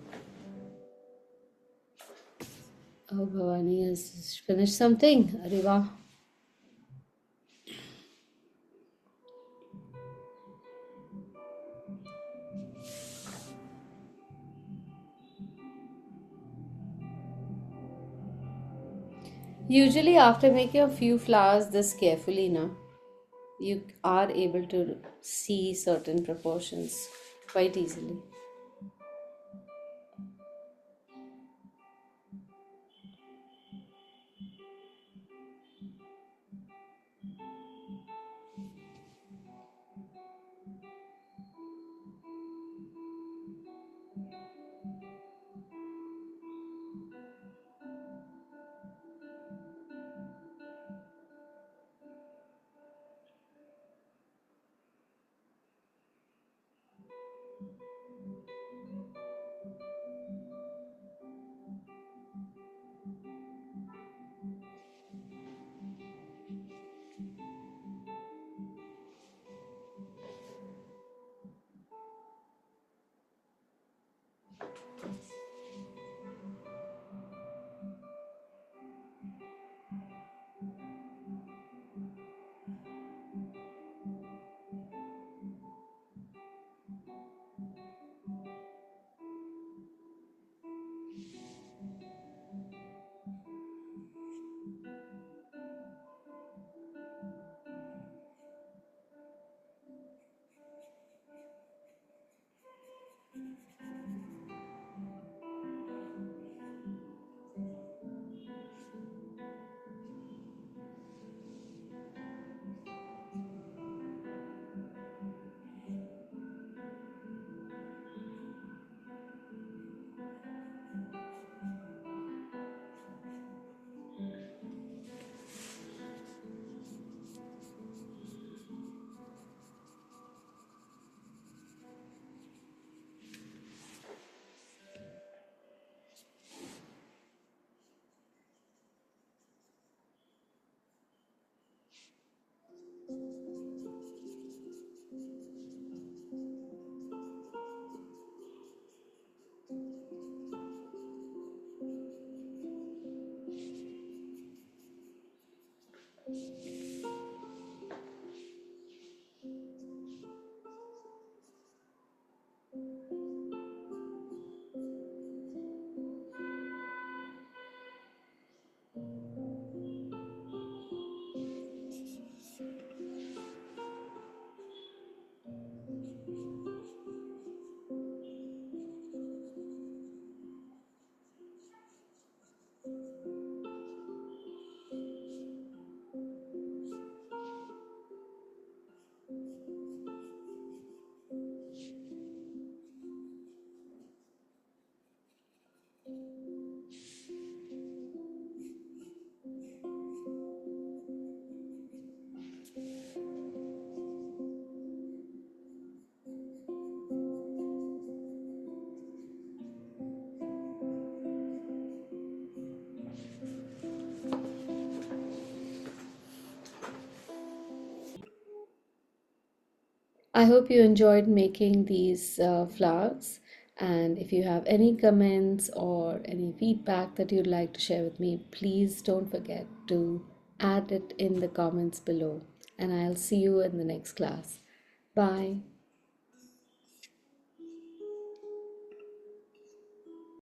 Oh, Bhavani has finished something. Arriva. Usually, after making a few flowers this carefully, na, you are able to see certain proportions quite easily. I hope you enjoyed making these flowers. And if you have any comments or any feedback that you'd like to share with me, please don't forget to add it in the comments below. And I'll see you in the next class. Bye.